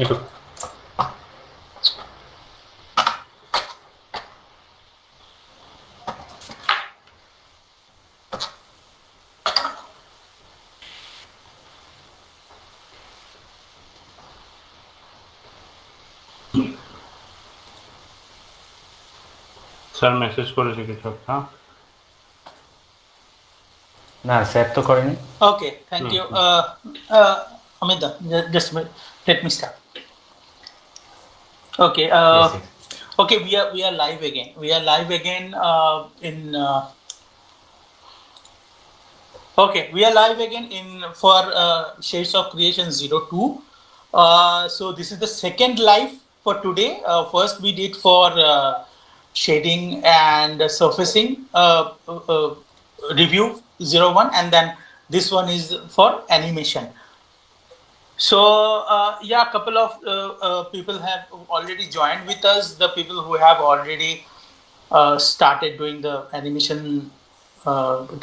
Itu. Sir message করেছে কিছু একটা না সেভ তো করিনি Okay, thank you. Amida, just a minute. Let me start. Okay. Yes, yes. Okay, we are live again. We are live again in. Okay, we are live again in for Shades of Creation 02. So this is the second live for today. First we did for shading and surfacing review 01, and then this one is for animation. So yeah, a couple of people have already joined with us. The people who have already started doing the animation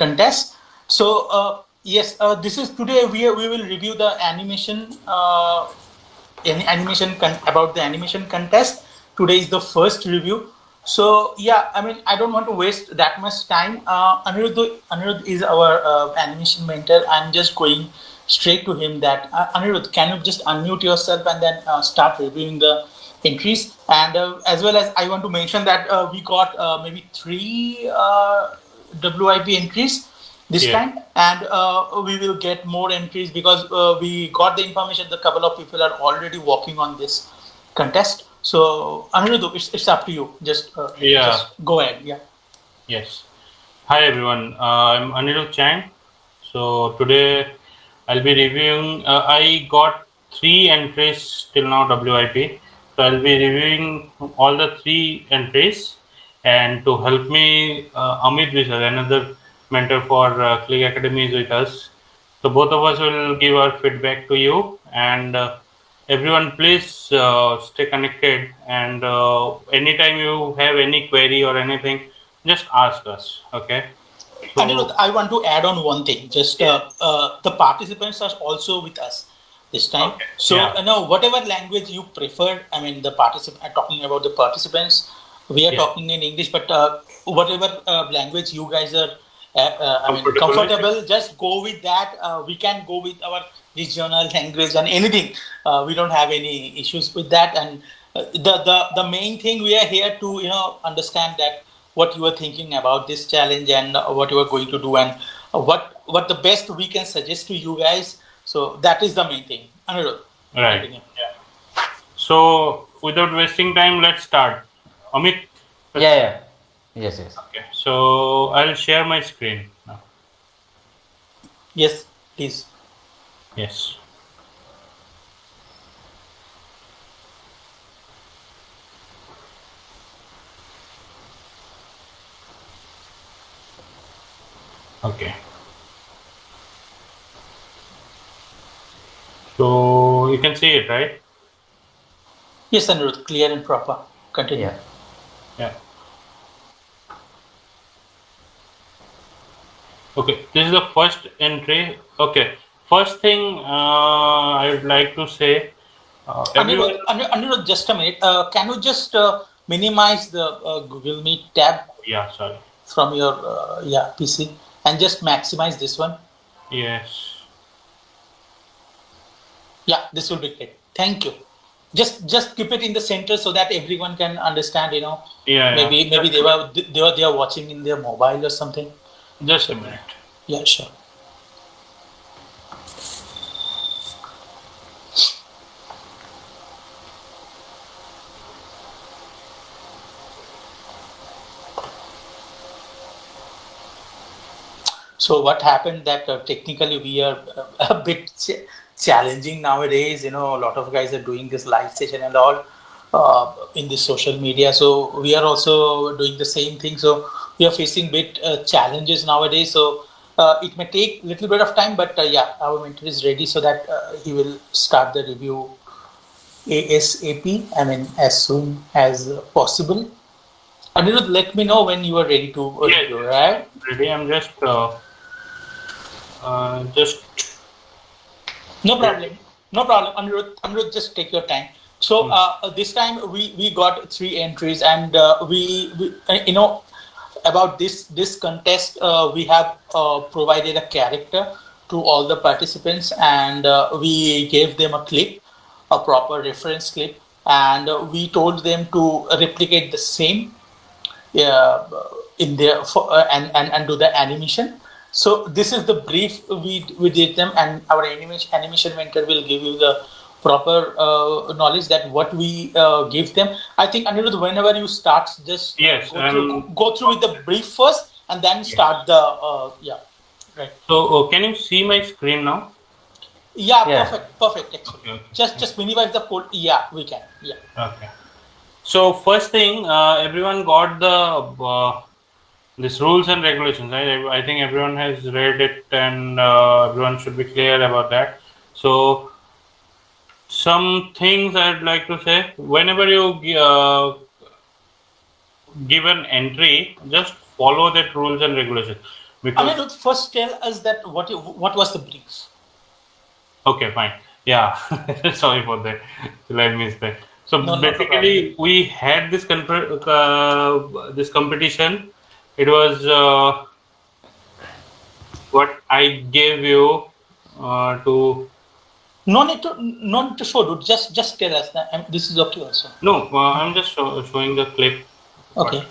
contest. So yes, this is today we will review the animation about the animation contest. Today is the first review. So yeah, I mean, I don't want to waste that much time. Anirudh is our animation mentor. I'm just going straight to him. That Anirudh, can you just unmute yourself and then start reviewing the entries? And as well as I want to mention that we got maybe 3 WIP entries this time, and we will get more entries because we got the information that a couple of people are already working on this contest. So Anirudh, it's up to you. Just go ahead. Yeah. Yes. Hi everyone. I'm Anirudh Chang. So today I'll be reviewing. I got 3 entries till now WIP. So I'll be reviewing all the 3 entries. And to help me, Amit Vishal, another mentor for Click Academy, is with us. So both of us will give our feedback to you. And everyone, please stay connected. And anytime you have any query or anything, just ask us. Okay. So, Anirudh, I want to add on one thing. Just the participants are also with us this time. Okay. So Yeah. now, whatever language you prefer, I mean, the participant talking about the participants. We are Yeah. talking in English, but whatever language you guys are, I mean, Comfortable with comfortable, just go with that. We can go with our regional language and anything. We don't have any issues with that. And the main thing, we are here to understand that what you are thinking about this challenge and what you are going to do, and what the best we can suggest to you guys. So that is the main thing. Anirudh, Right. continue. Yeah. So without wasting time, let's start. Amit. Yeah. Yes. Okay. So I'll share my screen now. Yes, please. Yes. Okay. So you can see it, right? Yes, Anirudh, clear and proper. Continue. Yeah. Yeah. Okay, this is the first entry. Okay, first thing I would like to say, everyone. Anirudh, just a minute. Can you just minimize the Google Meet tab Yeah, sorry. from your PC and just maximize this one? Yes. Yeah, this will be great. Thank you. Just keep it in the center so that everyone can understand. Yeah. Maybe they are watching in their mobile or something. Just a minute. Yeah, sure. So what happened that technically we are a bit challenging nowadays. A lot of guys are doing this live session and all in this social media. So we are also doing the same thing. So we are facing bit challenges nowadays. So it may take a little bit of time, but yeah, our mentor is ready so that he will start the review ASAP. I mean, as soon as possible. Anirudh, let me know when you are ready to review, right? Ready? I'm just No problem. No problem, Anirudh, just take your time. So this time we got 3 entries, and we about this contest, we have provided a character to all the participants, and we gave them a clip, a proper reference clip, and we told them to replicate the same in their and do the animation. So this is the brief we did them, and our animation mentor will give you the proper knowledge that what we give them. I think, Anirudh, whenever you start, just Yes, go through with the brief first, and then start the right. So can you see my screen now? Yeah, Yeah. perfect. Actually, Okay. just minimize the code. Yeah, we can. Yeah. Okay. So first thing, everyone got the this rules and regulations. I think everyone has read it, and everyone should be clear about that. So some things I'd like to say: whenever you give an entry, just follow that rules and regulations. Because Anirudh, first tell us that what was the brief. okay, fine. Yeah, sorry for that. I missed that. So No basically, we had this this competition. It was what I gave you to. No need to show, dude. Just tell us that this is okay also. No, I'm just showing the clip. Okay. What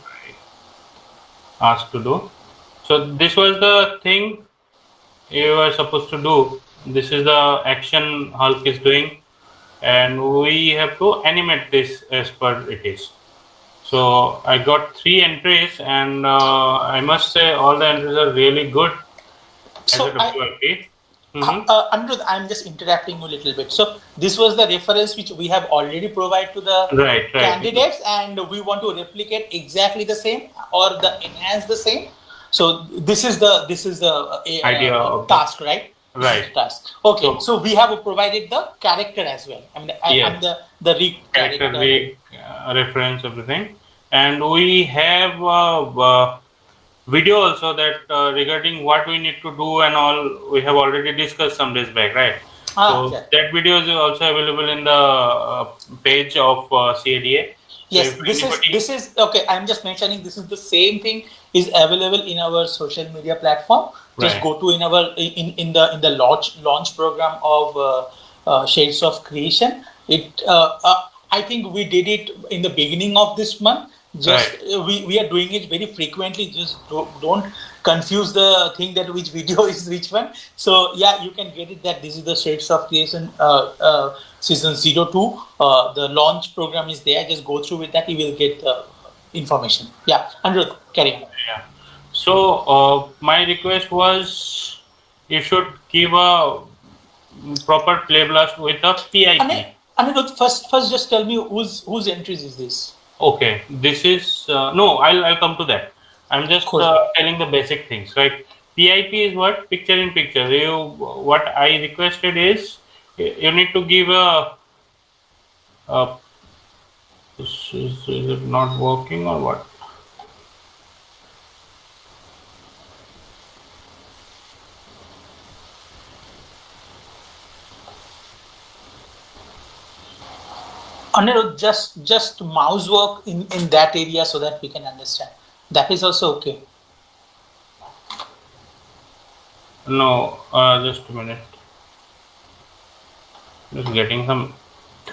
I asked to do. So this was the thing you were supposed to do. This is the action Hulk is doing, and we have to animate this as per it is. So I got 3 entries, and I must say all the entries are really good So as a WIP. Anirudh, I'm just interrupting you a little bit. So this was the reference which we have already provided to the Right. candidates, and we want to replicate exactly the same or the enhance the same. So this is the Idea of task, right? Right. This is the task. Okay. So we have provided the character as well. I mean, Yes. I'm the Character, rig, reference, everything, and we have video also that regarding what we need to do and all. We have already discussed some days back, right? So yeah. that video is also available in the page of CADA. Yes, So if this is okay. I'm just mentioning this is the same thing is available in our social media platform. Just Right. go to in our in the launch program of Shades of Creation. I think we did it in the beginning of this month. Just we are doing it very frequently. Just don't confuse the thing that which video is which one. So yeah, you can get it that this is the Shades of Creation season 02. The launch program is there. Just go through with that. You will get information. Yeah, Anirudh, carry on. Yeah. So my request was you should give a proper play blast with a PIP. Anirudh, first just tell me whose entries is this? Okay, this is no. I'll come to that. I'm just Cool. telling the basic things, right? PIP is what picture in picture. What I requested is you need to give a is it not working or what? Anirudh, just mouse work in that area so that we can understand. That is also okay. No, just a minute. Just getting some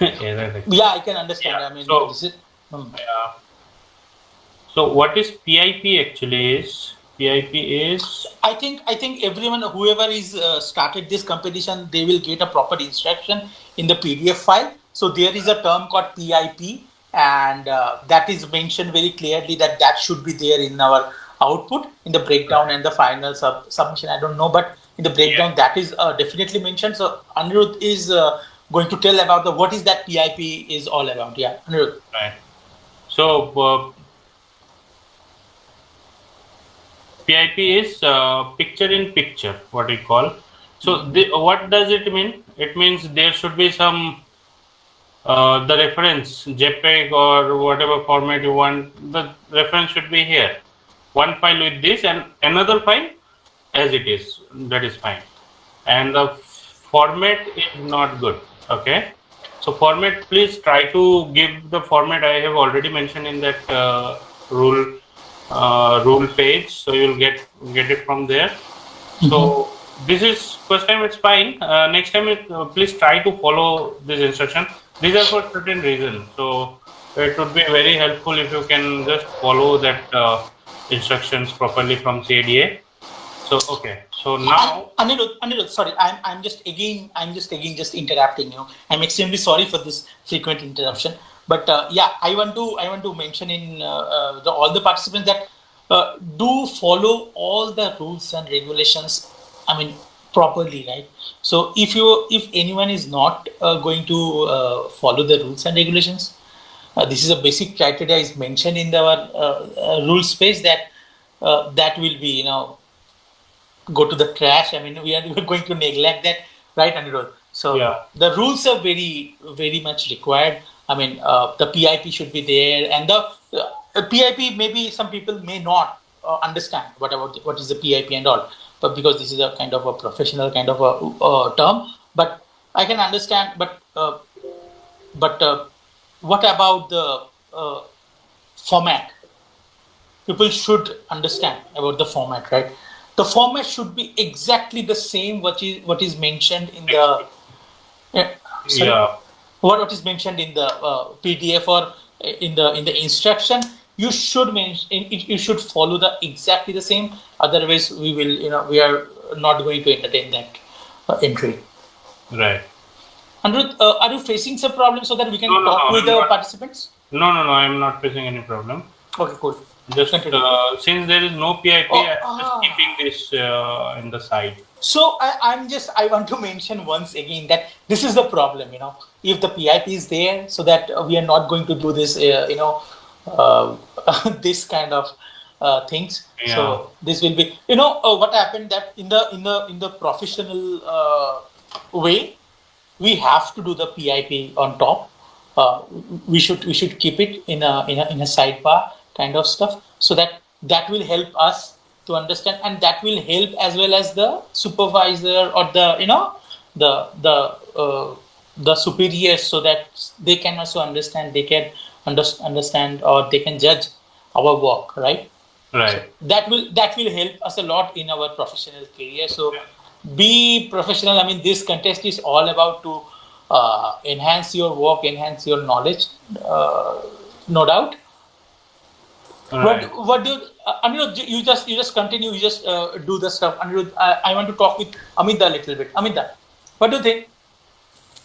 error. Yeah, I can understand. Yeah, I mean, so- this is. So what is PIP actually is? PIP is I think everyone, whoever is started this competition, they will get a proper instruction in the PDF file. So there is a term called PIP, and that is mentioned very clearly that should be there in our output in the breakdown and the final submission. I don't know, but in the breakdown that is definitely mentioned. So Anirudh is going to tell about what is that PIP is all about. Yeah, Anirudh. right. So PIP is picture in picture, what we call. So what does it mean? It means there should be some the reference JPEG or whatever format you want. The reference should be here. One file with this and another file as it is. That is fine. And the format is not good. Okay. So format, please try to give the format I have already mentioned in that rule page. So you'll get it from there. So this is first time it's fine. Next time please try to follow this instruction. These are for certain reason. So it would be very helpful if you can just follow that instructions properly from CADA. So okay. So now Anirudh, sorry, I'm just interrupting. I'm extremely sorry for this frequent interruption. But yeah, I want to mention in all the participants that do follow all the rules and regulations. I mean, properly, right? So if anyone is not going to follow the rules and regulations, this is a basic criteria is mentioned in our rule space that that will be go to the trash. I mean, we are going to neglect that, right, Anirudh? So Yeah. the rules are very much required. I mean, the PIP should be there, and the PIP maybe some people may not understand what is the PIP and all, but because this is a kind of a professional kind of a term, but I can understand. But what about the format? People should understand about the format, right? The format should be exactly the same what is mentioned in the sorry? Yeah. What is mentioned in the PDF or in the instruction. You should you should follow the exactly the same. Otherwise, we are not going to entertain that entry. Right. Anirudh, are you facing some problems so that we can No, talk with I'm the not. participants? No, I'm not facing any problem. Okay, cool. Just Continue. since there is no PIP, Oh, I'm just keeping this in the side. So I want to mention once again that this is the problem. If the PIP is there, so that we are not going to do this. This kind of things. Yeah. So this will be. What happened that in the professional way, we have to do the PIP on top. We should keep it in a sidebar kind of stuff, so that will help us to understand, and that will help as well as the supervisor or the superiors, so that they can also understand, they can understand, or they can judge our work, right? Right. That will help us a lot in our professional career. So be professional. I mean, this contest is all about to enhance your work, enhance your knowledge, no doubt. Right. What do Anirudh? You just continue. You just do the stuff. Anirudh, I want to talk with Amida a little bit. Amida, what do you think?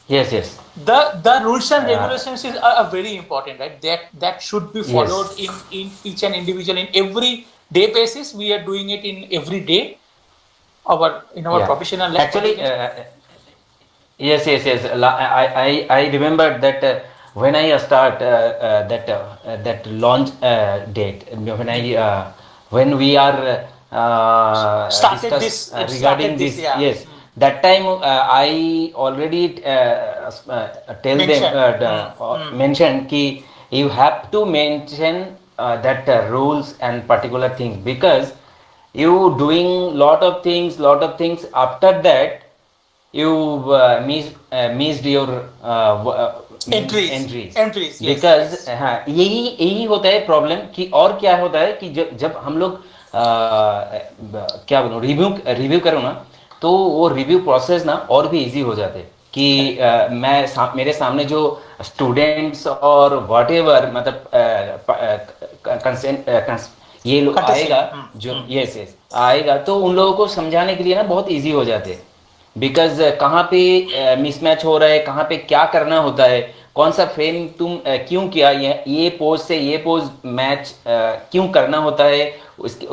Yes, yes. The rules and regulations are very important, right? That should be followed Yes. in each and individual, in every day basis. We are doing it in every day. In our Yeah. professional life. Actually, yes, yes, yes. I remember that when I start that launch date, when we are Started discuss this- regarding started this, this, yeah. yes. That time I already tell Mention. them mentioned ki you have to mention that rules and particular things, because you doing lot of things after that you missed your Entries, yes, because yes. हाँ यही होता है problem कि और क्या होता है कि जब हम लोग क्या बोलूं रिव्यू करो ना, तो वो रिव्यू प्रोसेस ना और भी इजी हो जाते हैं कि मेरे सामने जो स्टूडेंट्स और व्हाटएवर मतलब ये लोग आएगा जो यस आएगा, तो उन लोगों को समझाने के लिए ना बहुत इजी हो जाते हैं, बिकॉज कहाँ पे मिसमैच हो रहा है, कहाँ पे क्या करना होता है, कौन सा फ्रेम तुम क्यों किया, ये पोज से ये पोज मैच क्यों करना होता है,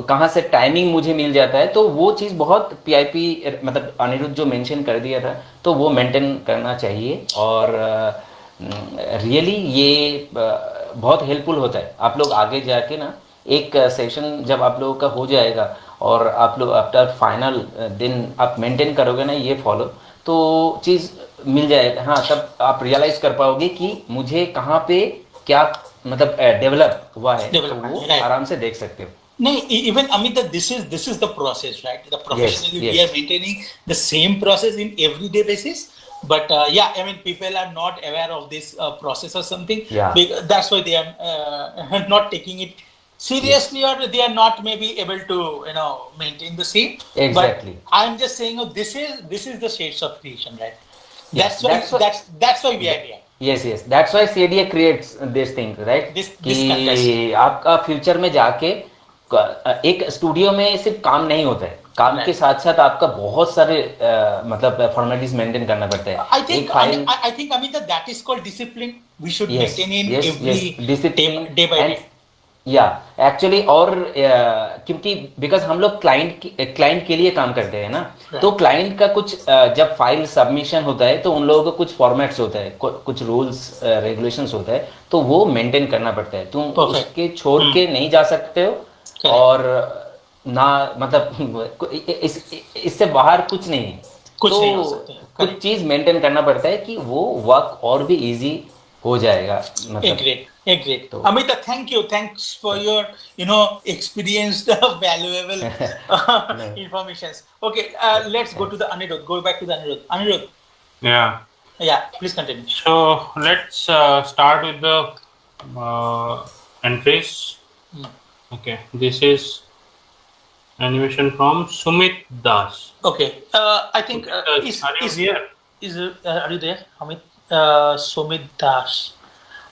कहाँ से टाइमिंग मुझे मिल जाता है, तो वो चीज़ बहुत पीआईपी मतलब अनिरुद्ध जो मेंशन कर दिया था, तो वो मेंटेन करना चाहिए। और रियली ये बहुत हेल्पफुल होता है। आप लोग आगे जाके ना एक सेशन जब आप लोगों का हो जाएगा और आप लोग आफ्टर फाइनल दिन आप मेंटेन करोगे ना ये फॉलो, तो चीज़ मिल जाएगा। हाँ, तब आप रियलाइज कर पाओगे कि मुझे कहाँ पे क्या मतलब डेवलप हुआ है, तो वो आराम से देख सकते हो। No, even Amita, this is the process, right? The professionally we are maintaining the same process in everyday basis, but yeah, I mean, people are not aware of this process or something. Yeah. That's why they are not taking it seriously, or they are not maybe able to maintain the same. Exactly. But I'm just saying, this is the shades of creation, right? Yes, That's why we are here. yes, that's why CDA creates this thing, right? This कि contest. आपका future में जाके एक studio में सिर्फ काम नहीं होता है, काम के साथ साथ आपका बहुत सारे मतलब फॉर्मेलिटीज मेंटेन करना पड़ता है. I think, एक file, I think, Amit, that is called discipline. We should yes, maintain in yes, every yes, discipline day by and day. या एक्चुअली और क्योंकि बिकॉज हम लोग क्लाइंट के लिए काम करते हैं ना, तो क्लाइंट का कुछ जब फाइल सबमिशन होता है तो उन लोगों का कुछ फॉर्मेट्स होता है, कुछ रूल्स रेगुलेशंस होता है, तो वो मेंटेन करना पड़ता है. तुम उसके छोड़ के नहीं जा सकते हो, और ना मतलब इससे बाहर कुछ नहीं है. कुछ तो नहीं हो सकते. कुछ चीज मेंटेन करना पड़ता है कि वो वर्क और भी इजी हो जाएगा. मतलब Great. Amita, thanks for your experienced valuable informations. Okay, let's go to the Anirudh. Go back to the Anirudh. Yeah, please continue. So let's start with the entries. Okay, this is animation from Sumit Das. Okay, I think are you here? Are you there, Amit? Sumit Das.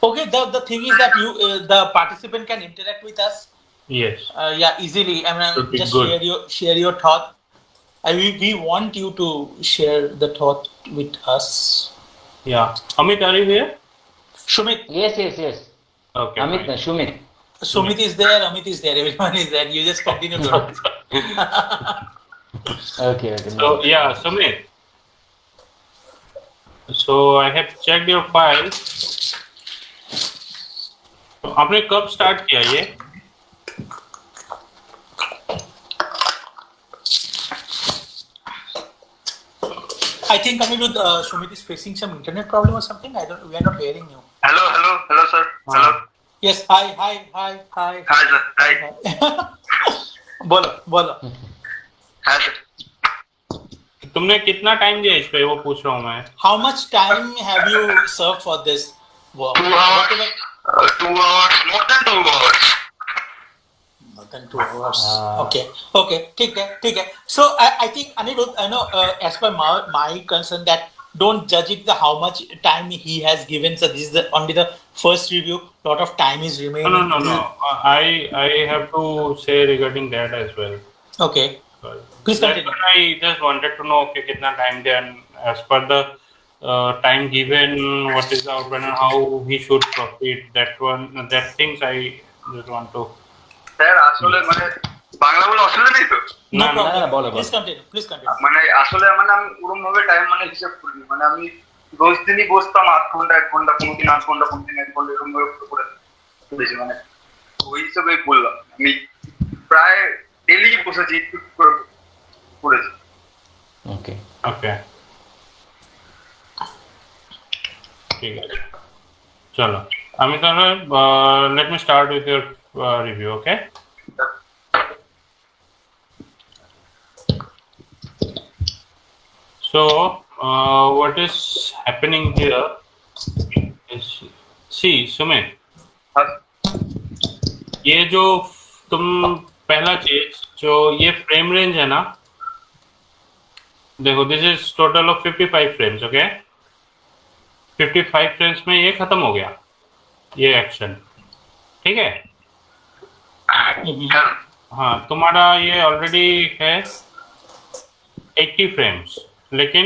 Okay, the thing is that you the participant can interact with us. Yes. Yeah, easily. I mean, just good. share your thought. We want you to share the thought with us. Yeah. Amit, are you here? Shumit. Yes. Okay. Amit, fine. Shumit. Sumit is there. Amit is there. Everyone is there. You just continue. Okay. So yeah, Sumit. So I have checked your file. तो आपने कब start किया ये? I think Anirudh, Sumit is facing some internet problem or something. We are not hearing you. Hello, sir. Hello. Yes. Hi. Hi, sir. Hi. बोलो. Hi, sir. तुमने कितना time दिया इस पे, वो पूछ रहा हूँ मैं. How much time have you served for this work? 2 hours. 2 hours. More than 2 hours. More than 2 hours. Okay. ठीक है. So I think Anirudh, as per my concern, that don't judge it how much time he has given. So this is only the first review. Lot of time is remaining. No. I have to say regarding that as well. Okay. Please continue. I just wanted to know कितना time दिया, as per the time given, what is the outline and how he should proceed. That things I just want to. Sir আসলে মানে বাংলা বলে অসুবিধা নেই তো? No না, problem. বলো। Please continue. মানে আসলে মানে আমি ওরকম ভাবে টাইম মানে হিসাব করিনি, মানে আমি রোজ দিনই বসতাম 8 ঘন্টা 1 ঘন্টা, কোনোদিন 8 ঘন্টা, কোনোদিন 1 ঘন্টা, এরকম ভাবে করেছি. মানে ওই হিসাবে বললাম, আমি প্রায় ডেইলি বসেছি করেছি. Okay. ठीक है, चलो Amit, let me start with your review. Okay. So what is happening here is, see Sumit, ये जो तुम पहला चीज जो ये फ्रेम रेंज है ना, देखो this is total of 55 frames. Okay, 55 frames में ये खत्म हो गया ये एक्शन. ठीक है. हाँ, तुम्हारा ये ऑलरेडी है 80 फ्रेम्स, लेकिन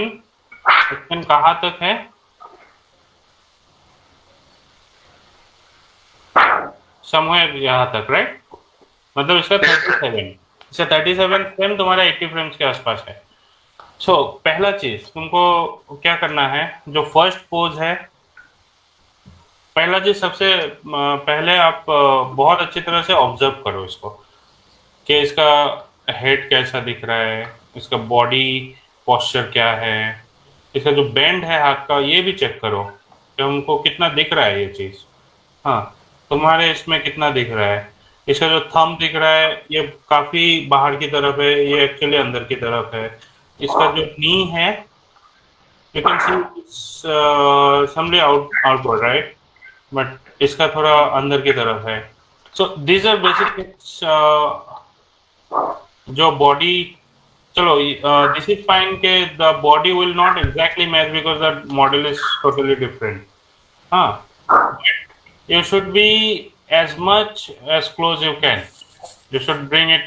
एक्शन कहाँ तक है? समवेयर यहाँ तक, राइट? मतलब इसका 37 फ्रेम तुम्हारा 80 फ्रेम्स के आसपास है. सो पहला चीज तुमको क्या करना है, जो फर्स्ट पोज है, पहला चीज सबसे पहले आप बहुत अच्छी तरह से ऑब्जर्व करो इसको, कि इसका हेड कैसा दिख रहा है, इसका बॉडी पोस्चर क्या है, इसका जो बेंड है हाथ का ये भी चेक करो कि हमको कितना दिख रहा है ये चीज. हाँ, तुम्हारे इसमें कितना दिख रहा है. इसका जो थंब दिख रहा है ये काफी बाहर की तरफ है, ये एक्चुअली अंदर की तरफ है. इसका जो नी है you can see it's somebody outward, right? But इसका थोड़ा अंदर की तरफ है. So these are basically जो body, चलो this is fine के the body will not exactly match because the model is totally different. हाँ, you should be as much as close you can. You should bring it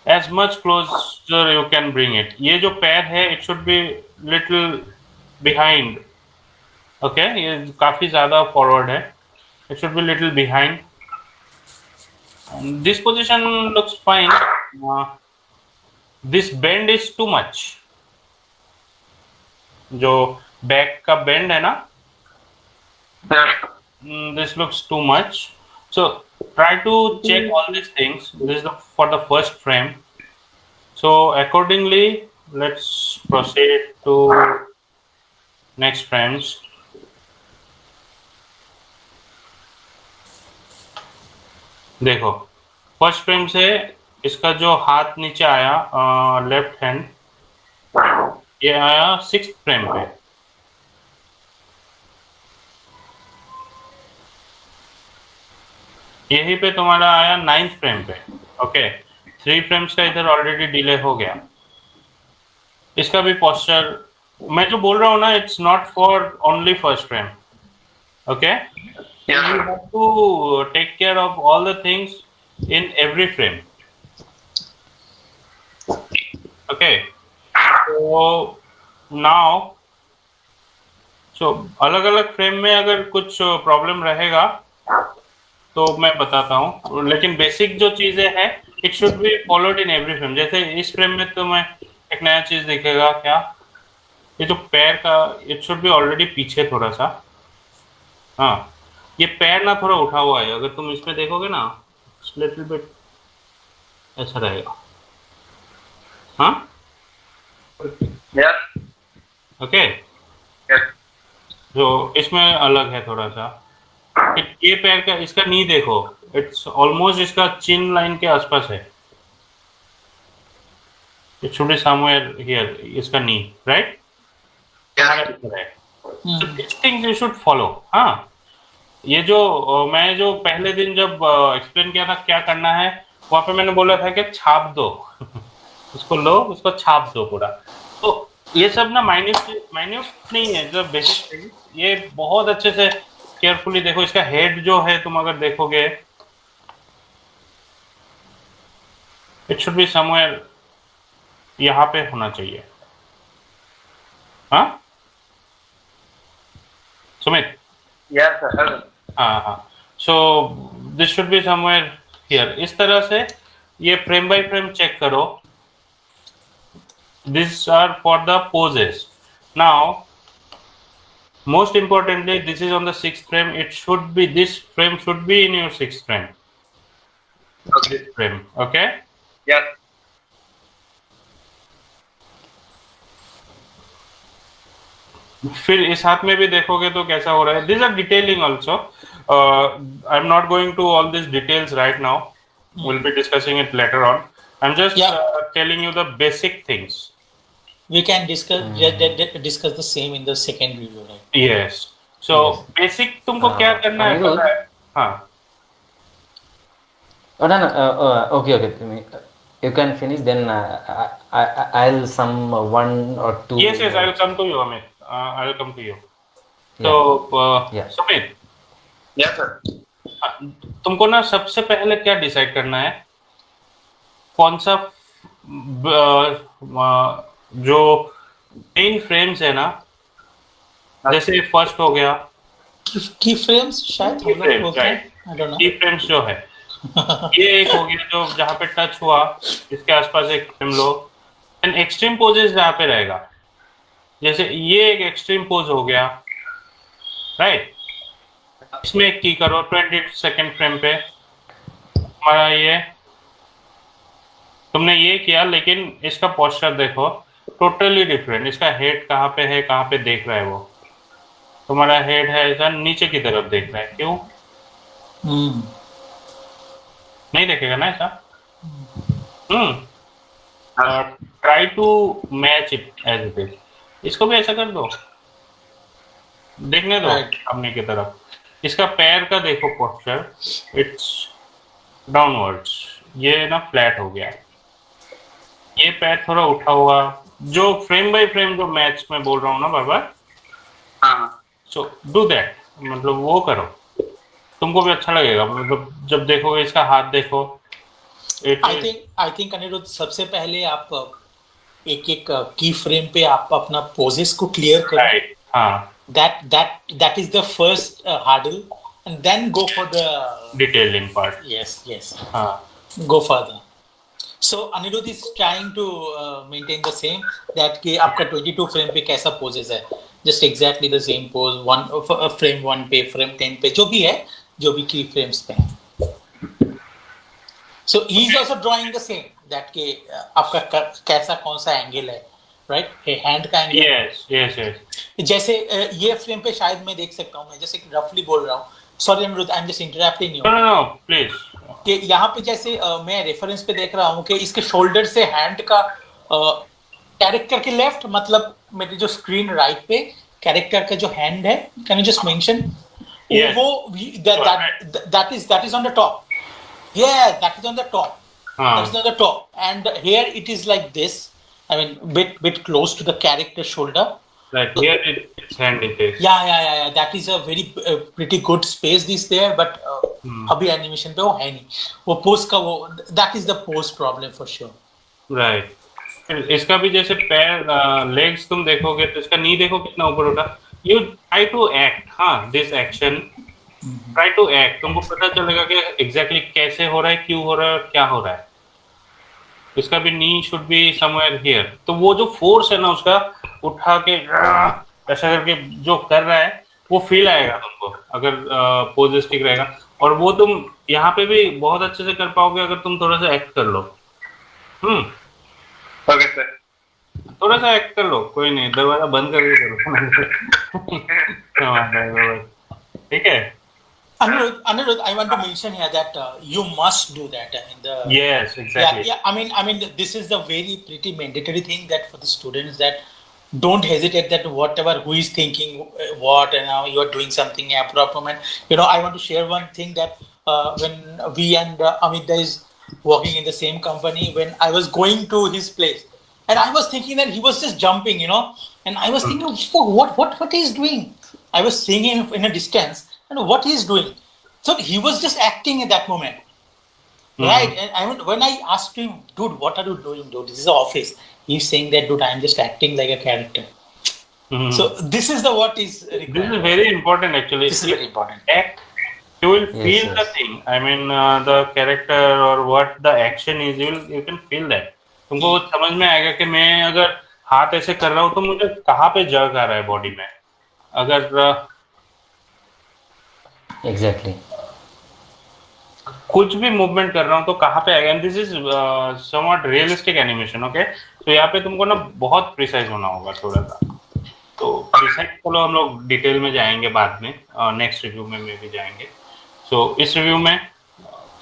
as much closer you can bring it. ये जो पैर है, it should be little behind. Okay, ये काफी ज़्यादा forward है. It should be little behind. And this position looks fine. This bend is too much. जो back का bend है ना, this looks too much. So try to check all these things. This is for the first frame. So accordingly, let's proceed to next frames. देखो, first frame से इसका जो हाथ नीचे आया लेफ्ट हैंड, ये आया 6th फ्रेम पे. यहीं पे तुम्हारा आया 9th फ्रेम पे. ओके, 3 फ्रेम्स का इधर ऑलरेडी डिले हो गया. इसका भी पोस्चर मैं जो बोल रहा हूँ ना, it's not for only first frame. Okay, you have to take care of all the things in every frame. Okay, so now अलग अलग फ्रेम में अगर कुछ प्रॉब्लम रहेगा तो मैं बताता हूँ, लेकिन बेसिक जो चीजें हैं it should be followed in every frame. जैसे इस फ्रेम में तो मैं एक नया चीज दिखेगा क्या, ये जो पैर का इट शुड बी ऑलरेडी पीछे थोड़ा सा. हाँ, ये पैर ना थोड़ा उठा हुआ है. अगर तुम इसमें देखोगे ना, लिटिल बिट ऐसा रहेगा. हाँ, ओके. जो इसमें अलग है थोड़ा सा. ये पैर का, इसका नी देखो, इट्स ऑलमोस्ट इसका चिन लाइन के आसपास है. It should be somewhere here, इसका नी, right? So these things you should follow. हाँ, ये जो मैं जो पहले दिन जब एक्सप्लेन किया था क्या करना है, वहाँ पे मैंने बोला था कि छाप दो. उसको लो, उसको छाप दो पूरा. तो ये सब ना माइन्यूट नहीं है, जो बेसिक थिंग, ये बहुत अच्छे से केयरफुली देखो. इसका हेड जो है तुम अगर देखोगे, इट शुड बी समवेयर यहाँ पे होना चाहिए. हाँ सुमित? Yes, sir. हाँ, so this should be somewhere here. इस तरह से ये फ्रेम बाय फ्रेम चेक करो. This are for the poses. Now most importantly, this is on the 6th frame. It should be, this frame should be in your 6th frame. Okay. Frame, okay. Yes. फिर इस हाथ में भी देखोगे तो कैसा हो रहा है. This are detailing also. I am not going to all this details right now. Will be discussing it later on. I am just telling you the basic things. We can discuss the same in the second video, right? Yes. So basic तुमको क्या करना है पता है? हाँ. Oh, no. Okay. You can finish. Then I'll sum 1 or 2. Yes. I will come to you, Amit. I will come to you. So Sumit. Yes, sir. तुमको ना सबसे पहले क्या डिसाइड करना है, कौन सा जो मेन फ्रेम्स है ना, जैसे फर्स्ट हो गया की फ्रेम्स, शायद की frames, right? I don't know. की फ्रेम्स जो है, ये एक हो गया जो जहाँ पे टच हुआ, इसके आसपास एक फ्रेम लो. एंड एक्सट्रीम पोजेस जहाँ पे रहेगा, जैसे ये एक एक्सट्रीम पोज हो गया, राइट? इसमें एक की करो 22nd फ्रेम पे. हमारा ये तुमने ये किया, लेकिन इसका पोस्चर देखो टोटली डिफरेंट. इसका हेड कहाँ पे है, कहाँ पे देख रहा है वो? तुम्हारा हेड है ऐसा नीचे की तरफ देख रहा है. क्यों नहीं देखेगा ना ऐसा? Try to match it as it is. इसको भी ऐसा कर दो, देखने दो Right. सामने की तरफ। इसका पैर का देखो पोस्चर, इट्स डाउनवर्ड्स, ये ना फ्लैट हो गया, ये पैर थोड़ा उठा हुआ, जो फ्रेम बाय फ्रेम जो मैच में बोल रहा हूँ ना बार बार, हाँ सो डू दैट, मतलब वो करो, तुमको भी अच्छा लगेगा। मतलब जब देखोगे इसका हाथ देखो, इट आई थिंक अनिरुद्ध, सबसे पहले आप एक एक की फ्रेम पे आप अपना पोजेस को क्लियर करो। राइट, हाँ, that is the first hurdle, and then go for the detailing part, yes हाँ, go further. So Anirudh is trying to maintain the same, that कि आपका 22 फ्रेम पे कैसा poses है, just exactly the same pose, one frame 1 पे, frame 10 पे, जो भी है, जो भी की frames पे है। So he is also drawing the same, that कि आपका कैसा कौन सा एंगल है, right? हैंड का एंगल, यस यस यस, जैसे ये फ्रेम पे शायद मैं देख सकता हूँ, मैं जैसे रफली बोल रहा हूँ, sorry Anirudh, I am just interrupting you, no please, कि यहाँ पे जैसे मैं रेफरेंस पे देख रहा हूँ कि इसके शोल्डर से हैंड का कैरेक्टर के लेफ्ट, मतलब मेरी जो स्क्रीन राइट पे कैरेक्टर का जो हैंड है, can you just mention Yes. वो that is on the top, yeah, that is on the top, that is on the top, and here it is like this, I mean bit close to the character shoulder, like here it's hand it is, yeah, that is a very pretty good space this there, but अभी animation पे वो है नहीं, वो post का वो, that is the post problem for sure. Right. इसका भी जैसे पैर, लेग्स तुम देखोगे तो इसका नी देखो कितना ऊपर उठा, यू ट्राई टू एक्ट, हाँ, this action, try to act, तुमको पता चलेगा कि एग्जैक्टली कैसे हो रहा है, क्यों हो रहा है और क्या हो रहा है। इसका भी नी शुड बी समवेयर हियर, तो वो जो फोर्स है ना उसका, उठा के ऐसा करके जो कर रहा है, वो फील आएगा तुमको अगर पोज स्टिक रहेगा, और वो तुम यहाँ पे भी बहुत अच्छे से कर पाओगे अगर तुम थोड़ा सा एक्ट कर लो। ओके सर, थोड़ा सा एक्ट कर लो, कोई नहीं, दरवाजा बंद करके करो। ठीक है। Anirudh, I want to mention here that you must do that. I mean, Yes, exactly. Yeah. I mean, this is the very pretty mandatory thing that for the students, that don't hesitate, that whatever who is thinking what, and now you are doing something improper. And I want to share one thing, that when we and Amit is working in the same company, when I was going to his place, and I was thinking that he was just jumping, and I was thinking, what he is doing. I was seeing him in a distance, and what he is doing. So he was just acting at that moment. Right, and I mean, when I asked him, dude, what are you doing, dude? This is the office. He's saying that, dude, I'm just acting like a character. So this is the what is required. This is very important actually. This is very important. Act, you will feel the thing. I mean, the character or what the action is, you can feel that. तुमको समझ में आएगा कि मैं अगर हाथ ऐसे कर रहा हूँ तो मुझे कहाँ पे जर्क आ रहा है बॉडी में, अगर एग्जैक्टली कुछ भी मूवमेंट कर रहा हूँ तो कहाँ पे आएगा। And this is somewhat realistic animation, okay. तो यहाँ पे तुमको ना बहुत प्रिसाइज होना होगा थोड़ा सा। तो प्रिसाइज चलो हम लोग डिटेल में जाएंगे बाद में, नेक्स्ट रिव्यू में भी जाएंगे। सो इस रिव्यू में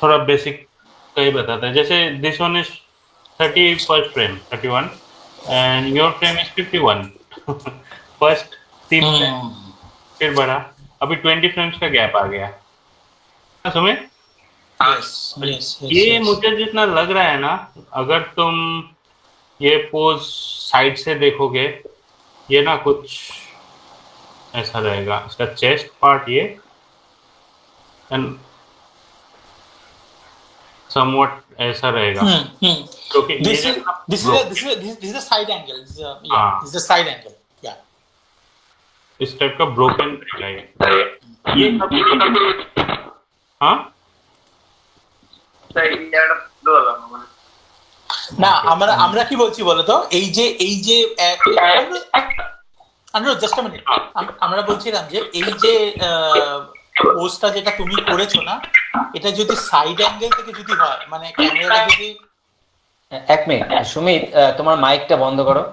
थोड़ा बेसिक कहीं बताता है, जैसे this one is 31st frame 31 and your frame is 51 first 3 frame फिर बढ़ा, अभी 20 फ्रेम्स का गैप आ गया। सुमित, Yes. ये मुझे जितना लग रहा है ना, अगर तुम ये पोज साइड से देखोगे, ये ना कुछ ऐसा रहेगा, इसका चेस्ट पार्ट ये एंड समवट ऐसा रहेगा। क्योंकि This is the side angle. This is the side angle. Yeah. इस टाइप का ब्रोकन रहेगा ये हाँ না আমরা কি বলছি বলো তো, এই যে জাস্ট আ মিনিট, আমরা বলছিলাম যে এই যে পোস্টটা যেটা তুমি করেছো না, এটা যদি সাইড অ্যাঙ্গেল থেকে যদি হয়, মানে ক্যামেরা যদি, এক মিনিট সুমিত, তোমার মাইকটা বন্ধ করো।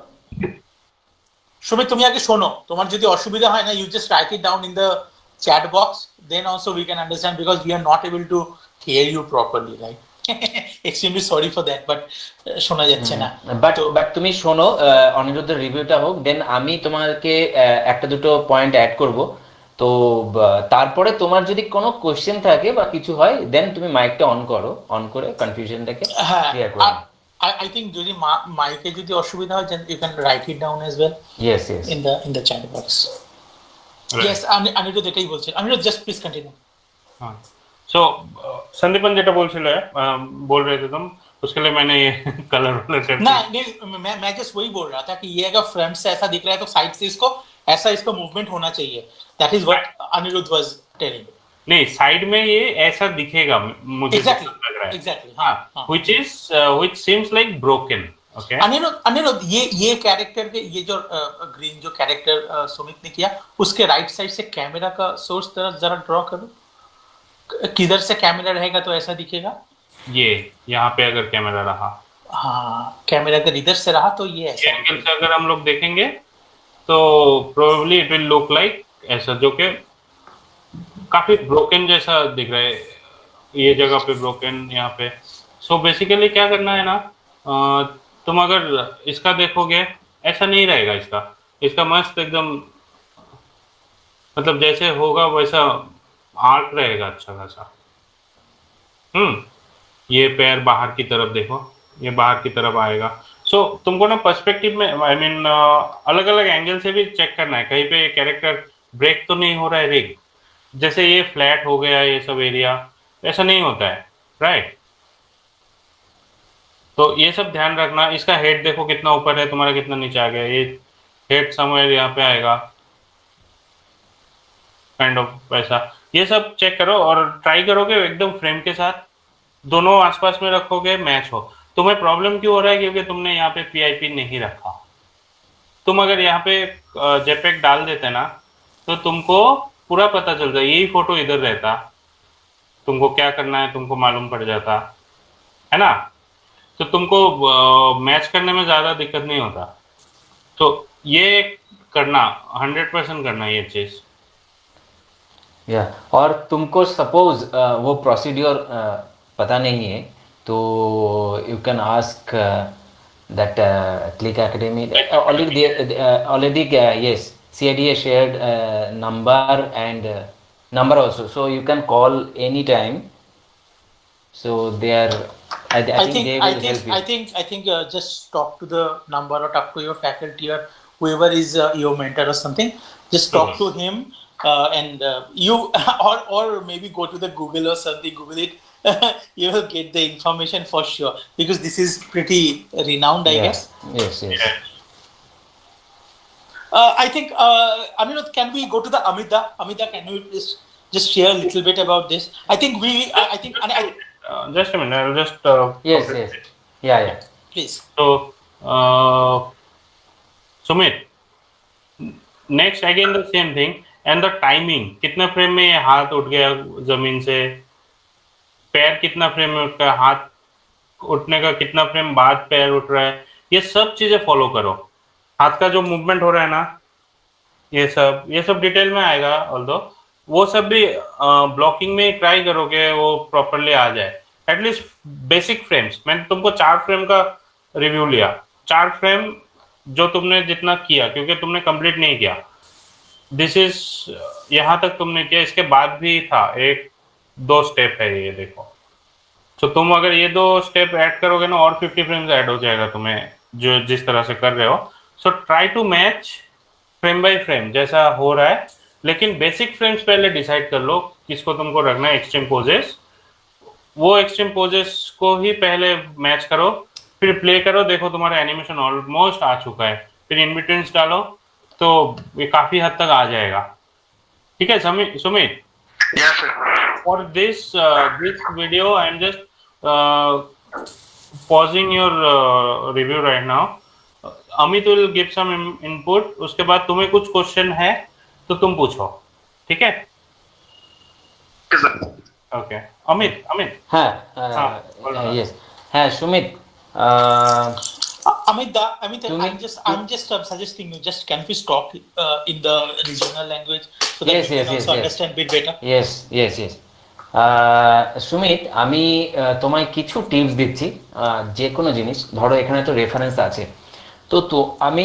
সুমিত তুমি আগে শোনো, তোমার যদি অসুবিধা হয় না, you just write it down in the chat box, then also we can understand, because we are not able to hear you properly, right? extremely sorry for that, but শোনা যাচ্ছে না। বাট তুমি শোনো, অনিরুদ্ধের রিভিউটা হোক, দেন আমি তোমাকে একটা দুটো পয়েন্ট অ্যাড করব। তো তারপরে তোমার যদি কোনো কোশ্চেন থাকে বা কিছু হয়, দেন তুমি মাইকটা অন করো, অন করে কনফিউশনটাকে হ্যাঁ, ক্লিয়ার করো। I think যদি মাইকে যদি অসুবিধা হয়, then you can write it down as well yes yes in the chat box. Right. Yes, Anirudh এটাই বলছেন। Anirudh just please continue. हाँ सो संदीपन जेटा बोल रहे थे तुम, उसके लिए मैंने ये कलर वाला कर ना दिया। नहीं, मैं जस्ट वही बोल रहा था कि ये अगर फ्रंट से ऐसा दिख रहा है तो साइड से इसका मूवमेंट होना चाहिए। That is what Anirudh was telling. नहीं, साइड में ये ऐसा दिखेगा मुझे एग्जैक्टली लग रहा है, एग्जैक्टली हाँ हाँ। which seems like broken. Okay. Anirudh ये कैरेक्टर के ये जो ग्रीन जो कैरेक्टर सुमित ने किया, उसके राइट साइड से कैमरा का सोर्स जरा ड्रॉ करो, किधर से कैमरा रहेगा तो ऐसा दिखेगा। ये यहाँ पे अगर कैमरा रहा, हाँ, कैमरा अगर इधर से रहा तो ये ये ऐसा एंगल से अगर हम लोग देखेंगे तो probably it will look like ऐसा, जो कि काफी ब्रोकन जैसा दिख रहा है। ये जगह पे ब्रोकन, यहाँ पे। सो बेसिकली क्या करना है ना, तुम अगर इसका देखोगे ऐसा नहीं रहेगा, इसका मस्त एकदम, मतलब जैसे होगा वैसा आर्क रहेगा अच्छा खासा। ये पैर बाहर की तरफ देखो, ये बाहर की तरफ आएगा। सो तुमको ना पर्सपेक्टिव में, आई मीन अलग अलग एंगल से भी चेक करना है, कहीं पे कैरेक्टर ब्रेक तो नहीं हो रहा है रिग, जैसे ये फ्लैट हो गया ये सब एरिया, ऐसा नहीं होता है, राइट। तो ये सब ध्यान रखना। इसका हेड देखो कितना ऊपर है, तुम्हारा कितना नीचे आ गया। ये हेड समवेयर यहाँ पे आएगा, काइंड ऑफ वैसा। ये सब चेक करो और ट्राई करोगे एकदम फ्रेम के साथ, दोनों आसपास में रखोगे, मैच हो। तुम्हें प्रॉब्लम क्यों हो रहा है? क्योंकि तुमने यहाँ पे पीआईपी नहीं रखा। तुम अगर यहाँ पे जेपेक डाल देते ना, तो तुमको पूरा पता चलता, यही फोटो इधर रहता, तुमको क्या करना है तुमको मालूम पड़ जाता है ना। तो तुमको मैच करने में ज्यादा दिक्कत नहीं होता। तो ये करना 100% करना ये चीज। या और तुमको सपोज वो प्रोसीड्योर पता नहीं है तो you can ask that click academy already yes CID has shared number and number also, so you can call anytime, so they are I think they will help you. I think just talk to the number or talk to your faculty or whoever is your mentor or something. Just talk to him and you or maybe go to the Google or something, Google it. You will get the information for sure, because this is pretty renowned, I guess. Yes. I think Anirudh, can we go to the Amida? Amida, can you please just share a little bit about this? I think just a minute, I'll just Yes. Yeah. please. So Sumit, next again the same thing, and the timing, कितने frame में ये हाथ उठ गया जमीन से, पैर कितना फ्रेम में उठ गया, हाथ उठने का कितना फ्रेम बाद पैर उठ रहा है, ये सब चीजें फॉलो करो। हाथ का जो मूवमेंट हो रहा है ना, ये सब डिटेल में आएगा, ऑल्दो वो सब भी ब्लॉकिंग में ट्राई करोगे वो प्रॉपरली आ जाए। एटलीस्ट बेसिक फ्रेम्स, मैंने तुमको 4 फ्रेम का रिव्यू लिया, 4 फ्रेम जो तुमने जितना किया, क्योंकि तुमने कंप्लीट नहीं किया, दिस इज यहाँ तक तुमने किया, इसके बाद भी था 1-2 स्टेप है ये देखो। तो तुम अगर ये 2 स्टेप ऐड करोगे ना, और 50 फ्रेम्स ऐड हो जाएगा तुम्हें, जो जिस तरह से कर रहे हो। So try to match frame by frame जैसा हो रहा है, लेकिन बेसिक फ्रेम्स पहले डिसाइड कर लो किसको तुमको रखना है। एक्सट्रीम पोजेस, वो एक्सट्रीम पोजेस को ही पहले मैच करो, फिर प्ले करो, देखो तुम्हारा एनिमेशन ऑलमोस्ट आ चुका है, फिर इन बिटवीन्स डालो तो ये काफी हद तक आ जाएगा। ठीक है Sumit? Yes, sir. For this video I am just pausing your review right now. Amit will give some input, उसके बाद तुम्हें कुछ क्वेश्चन है तो तुम पूछो, ठीक है? Okay, sir. Okay Amit yes Sumit, Amit, I'm just suggesting you, just can we talk in the regional language so that Yes, you can yes, also yes. understand a bit better? yes Sumit, আমি তোমায় কিছু tips দিচ্ছি। যে কোনো জিনিস ধরো, এখানে তো রেফারেন্স আছে। তো আমি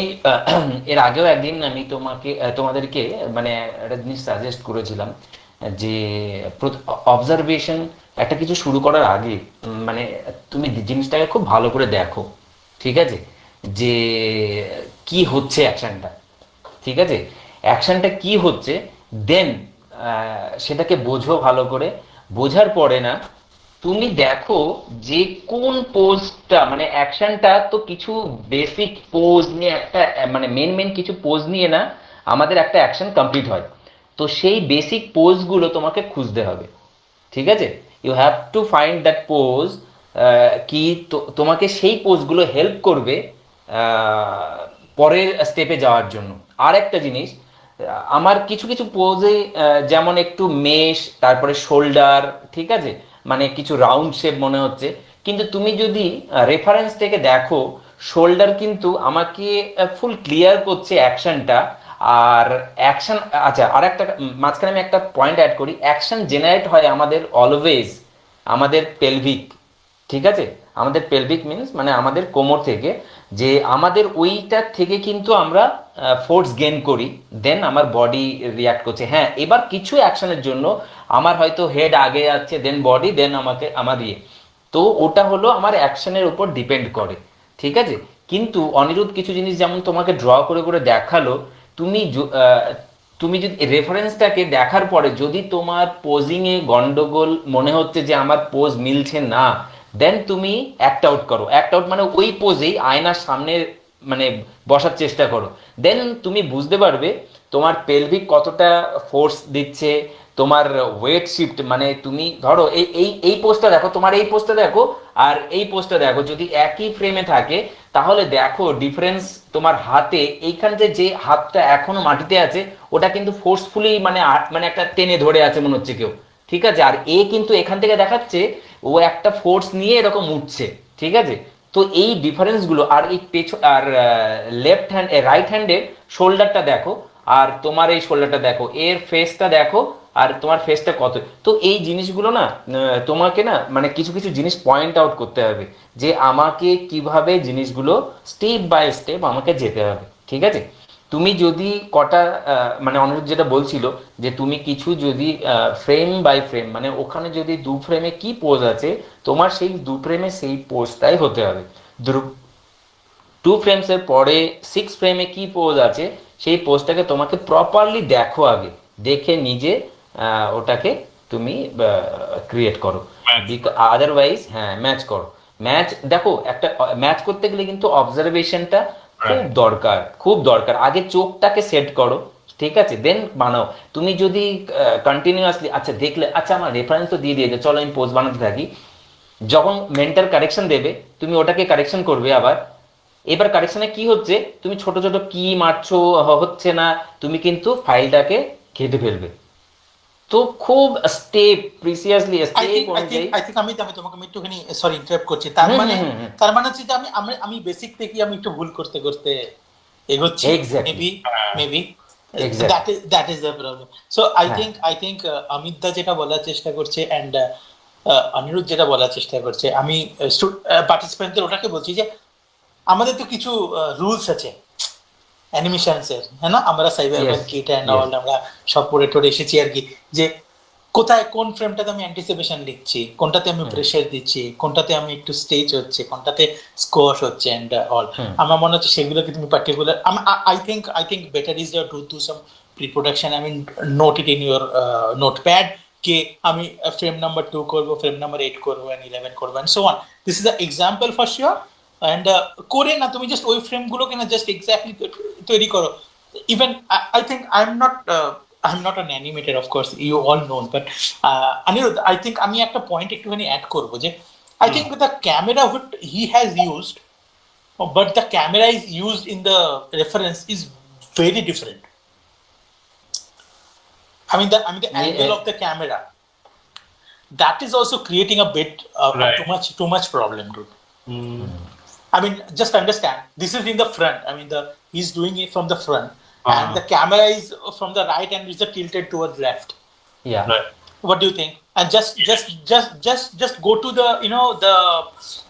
এর আগেও একদিন আমি তোমাদেরকে মানে একটা জিনিস সাজেস্ট করেছিলাম যে অবজারভেশন একটা কিছু শুরু করার আগে মানে তুমি জিনিসটাকে খুব ভালো করে দেখো, ঠিক আছে, যে কি হচ্ছে অ্যাকশনটা, ঠিক আছে, অ্যাকশনটা কি হচ্ছে, দেন সেটাকে বোঝো ভালো করে। বোঝার পরে না তুমি দেখো যে কোন পোজটা মানে অ্যাকশনটা তো কিছু বেসিক পোজ নিয়ে একটা মানে মেন মেন কিছু পোজ নিয়ে না আমাদের একটা অ্যাকশন কমপ্লিট হয়। তো সেই বেসিক পোজগুলো তোমাকে খুঁজতে হবে, ঠিক আছে। You have to find that pose. কি তোমাকে সেই পোজগুলো হেল্প করবে পরের স্টেপে যাওয়ার জন্য। আর একটা জিনিস, আমার কিছু কিছু পোজে যেমন একটু মেশ, তারপরে শোল্ডার, ঠিক আছে, মানে কিছু রাউন্ড শেপ মনে হচ্ছে, কিন্তু তুমি যদি রেফারেন্স থেকে দেখো, শোল্ডার কিন্তু আমাকে ফুল ক্লিয়ার করছে অ্যাকশনটা। আর অ্যাকশন, আচ্ছা, আর একটা মাঝখানে আমি একটা পয়েন্ট অ্যাড করি, অ্যাকশন জেনারেট হয় আমাদের অলওয়েজ আমাদের পেলভিক, ঠিক আছে, আমাদের পেলভিক মিন্স মানে আমাদের কোমর থেকে। যে আমাদের ওইটার থেকে কিন্তু আমরা ফোর্স গেইন করি, দেন আমার বডি রিয়াক্ট করছে। হ্যাঁ, এবার কিছু অ্যাকশনের জন্য আমার হয়তো হেড আগে যাচ্ছে, দেন বডি, দেন আমাকে আমার তো ওটা হলো আমার অ্যাকশনের উপর ডিপেন্ড করে, ঠিক আছে। কিন্তু অনিরুদ্ধ কিছু জিনিস যেমন তোমাকে ড্র করে করে দেখালো, তুমি তুমি যদি রেফারেন্সটাকে দেখার পরে যদি তোমার পোজিং এ গন্ডগোল মনে হচ্ছে যে আমার পোজ মিলছে না, দেন তুমি অ্যাক্ট আউট করো। অ্যাক্ট আউট মানে ওই পোজেই আয়নার সামনে মানে বসার চেষ্টা করো। দেন তুমি বুঝতে পারবে তোমার পেলভিক কতটা ফোর্স দিচ্ছে, তোমার ওয়েট শিফট মানে তুমি ধরো এই এই এই পোস্টটা দেখো, তোমার এই পোস্টটা দেখো আর এই পোস্টটা দেখো, যদি একই ফ্রেমে থাকে তাহলে দেখো ডিফারেন্স তোমার হাতে। এইখান যে হাতটা এখনো মাটিতে আছে ওটা কিন্তু ফোর্সফুলি মানে মানে একটা টেনে ধরে আছে মনে হচ্ছে কেউ, ঠিক আছে। আর এ কিন্তু এখান থেকে দেখাচ্ছে ও একটা ফোর্স নিয়ে এরকম উঠছে, ঠিক আছে। তো এই ডিফারেন্স গুলো, আর এই পেছন আর লেফট হ্যান্ড রাইট হ্যান্ডের শোল্ডারটা দেখো, আর তোমার এই শোল্ডারটা দেখো, এর ফেসটা দেখো, আর তোমার ফেসটা কত। তো এই জিনিসগুলো না তোমাকে না মানে কিছু কিছু জিনিস পয়েন্ট আউট করতে হবে যে আমাকে কিভাবে জিনিসগুলো স্টেপ বাই স্টেপ আমাকে যেতে হবে, ঠিক আছে। তুমি যদি কটা মানে অনুরোধ যেটা বলছিল যে তুমি কিছু যদি ফ্রেম বাই ফ্রেম মানে ওখানে যদি দু ফ্রেমে কি পোজ আছে, তোমার সেই দু ফ্রেমে সেই পোজটাই হতে হবে। টু ফ্রেমস এর পরে সিক্স ফ্রেমে কি পোজ আছে সেই পোজটাকে তোমাকে প্রপারলি দেখো আগে, দেখে নিজে ওটাকে তুমি ক্রিয়েট করো। আদারওয়াইজ হ্যাঁ ম্যাচ করো। ম্যাচ দেখো, একটা ম্যাচ করতে গেলে কিন্তু অবজারভেশনটা খুব দরকার, খুব দরকার। আগে চোখটাকে সেট করো, ঠিক আছে, দেন বানাও। তুমি যদি কন্টিনিউয়াসলি আচ্ছা দেখলে আচ্ছা আমার রেফারেন্স তো দিয়ে দিয়েছে, চলো আমি পোজ বানাতে থাকি, যখন মেন্টাল কারেকশন দেবে তুমি ওটাকে কারেকশন করবে আবার। এবার কারেকশনে কি হচ্ছে, তুমি ছোট ছোট কি মারছো হচ্ছে না, তুমি কিন্তু ফাইলটাকে কেটে ফেলবে। তো খুব step প্রিসিয়াসলি I step think I অনুযায়ী। think I think আমি তোমাকে আমি একটুখানি সরি ইন্টারাপ্ট করছি। তার মানে হচ্ছে যে আমি বেসিক থেকে আমি একটু ভুল করতে করতে এগোচ্ছি। Exactly. Maybe Exactly. that is the problem. So I হ্যাঁ think অমিত দা যেটা বলার চেষ্টা করছে এন্ড অনিরুদ্ধ যেটা বলার চেষ্টা করছে, আমি পার্টিসিপেন্টদের ওটাকে বলছি যে আমাদের তো কিছু রুলস আছে অ্যানিমেশনস এর, হ্যাঁ না, আমরা cyber Yes. Kit and Yes. All আমরা সব পড়ে টরে এসেছি আর কি, যে কোথায় কোন ফ্রেমটাতে আমি অ্যান্টিসিপেশন লিখছি, কোনটাতে আমি প্রেসার দিচ্ছি, কোনটাতে আমি একটু স্টেজ হচ্ছে, কোনটাতে স্কোয়াশ হচ্ছে এন্ড অল। আমার মনে হচ্ছে সেগুলোকে তুমি particular I think better is to do some pre-production. I mean, note it in your notepad কে আমি ফ্রেম নাম্বার 2 করব, ফ্রেম নাম্বার 8 করব, and 11 করব, and so on. This is the example for sure. And করে না তুমি just ওই ফ্রেমগুলোকে না just exactly তৈরি করো। Even I think I'm not an animator, of course, you all know, but Anirudh, I think আমি একটা পয়েন্ট একটুখানি অ্যাড করবো যে I think the camera what he has used, but the camera is used in the reference is very different. I mean the angle of the camera, that is also creating a bit Right. too much problem, dude. I mean, just understand, this is in the front. I mean, he's doing it from the front, and the camera is from the right and is tilted towards left. Yeah. Right. What do you think? And just go to the the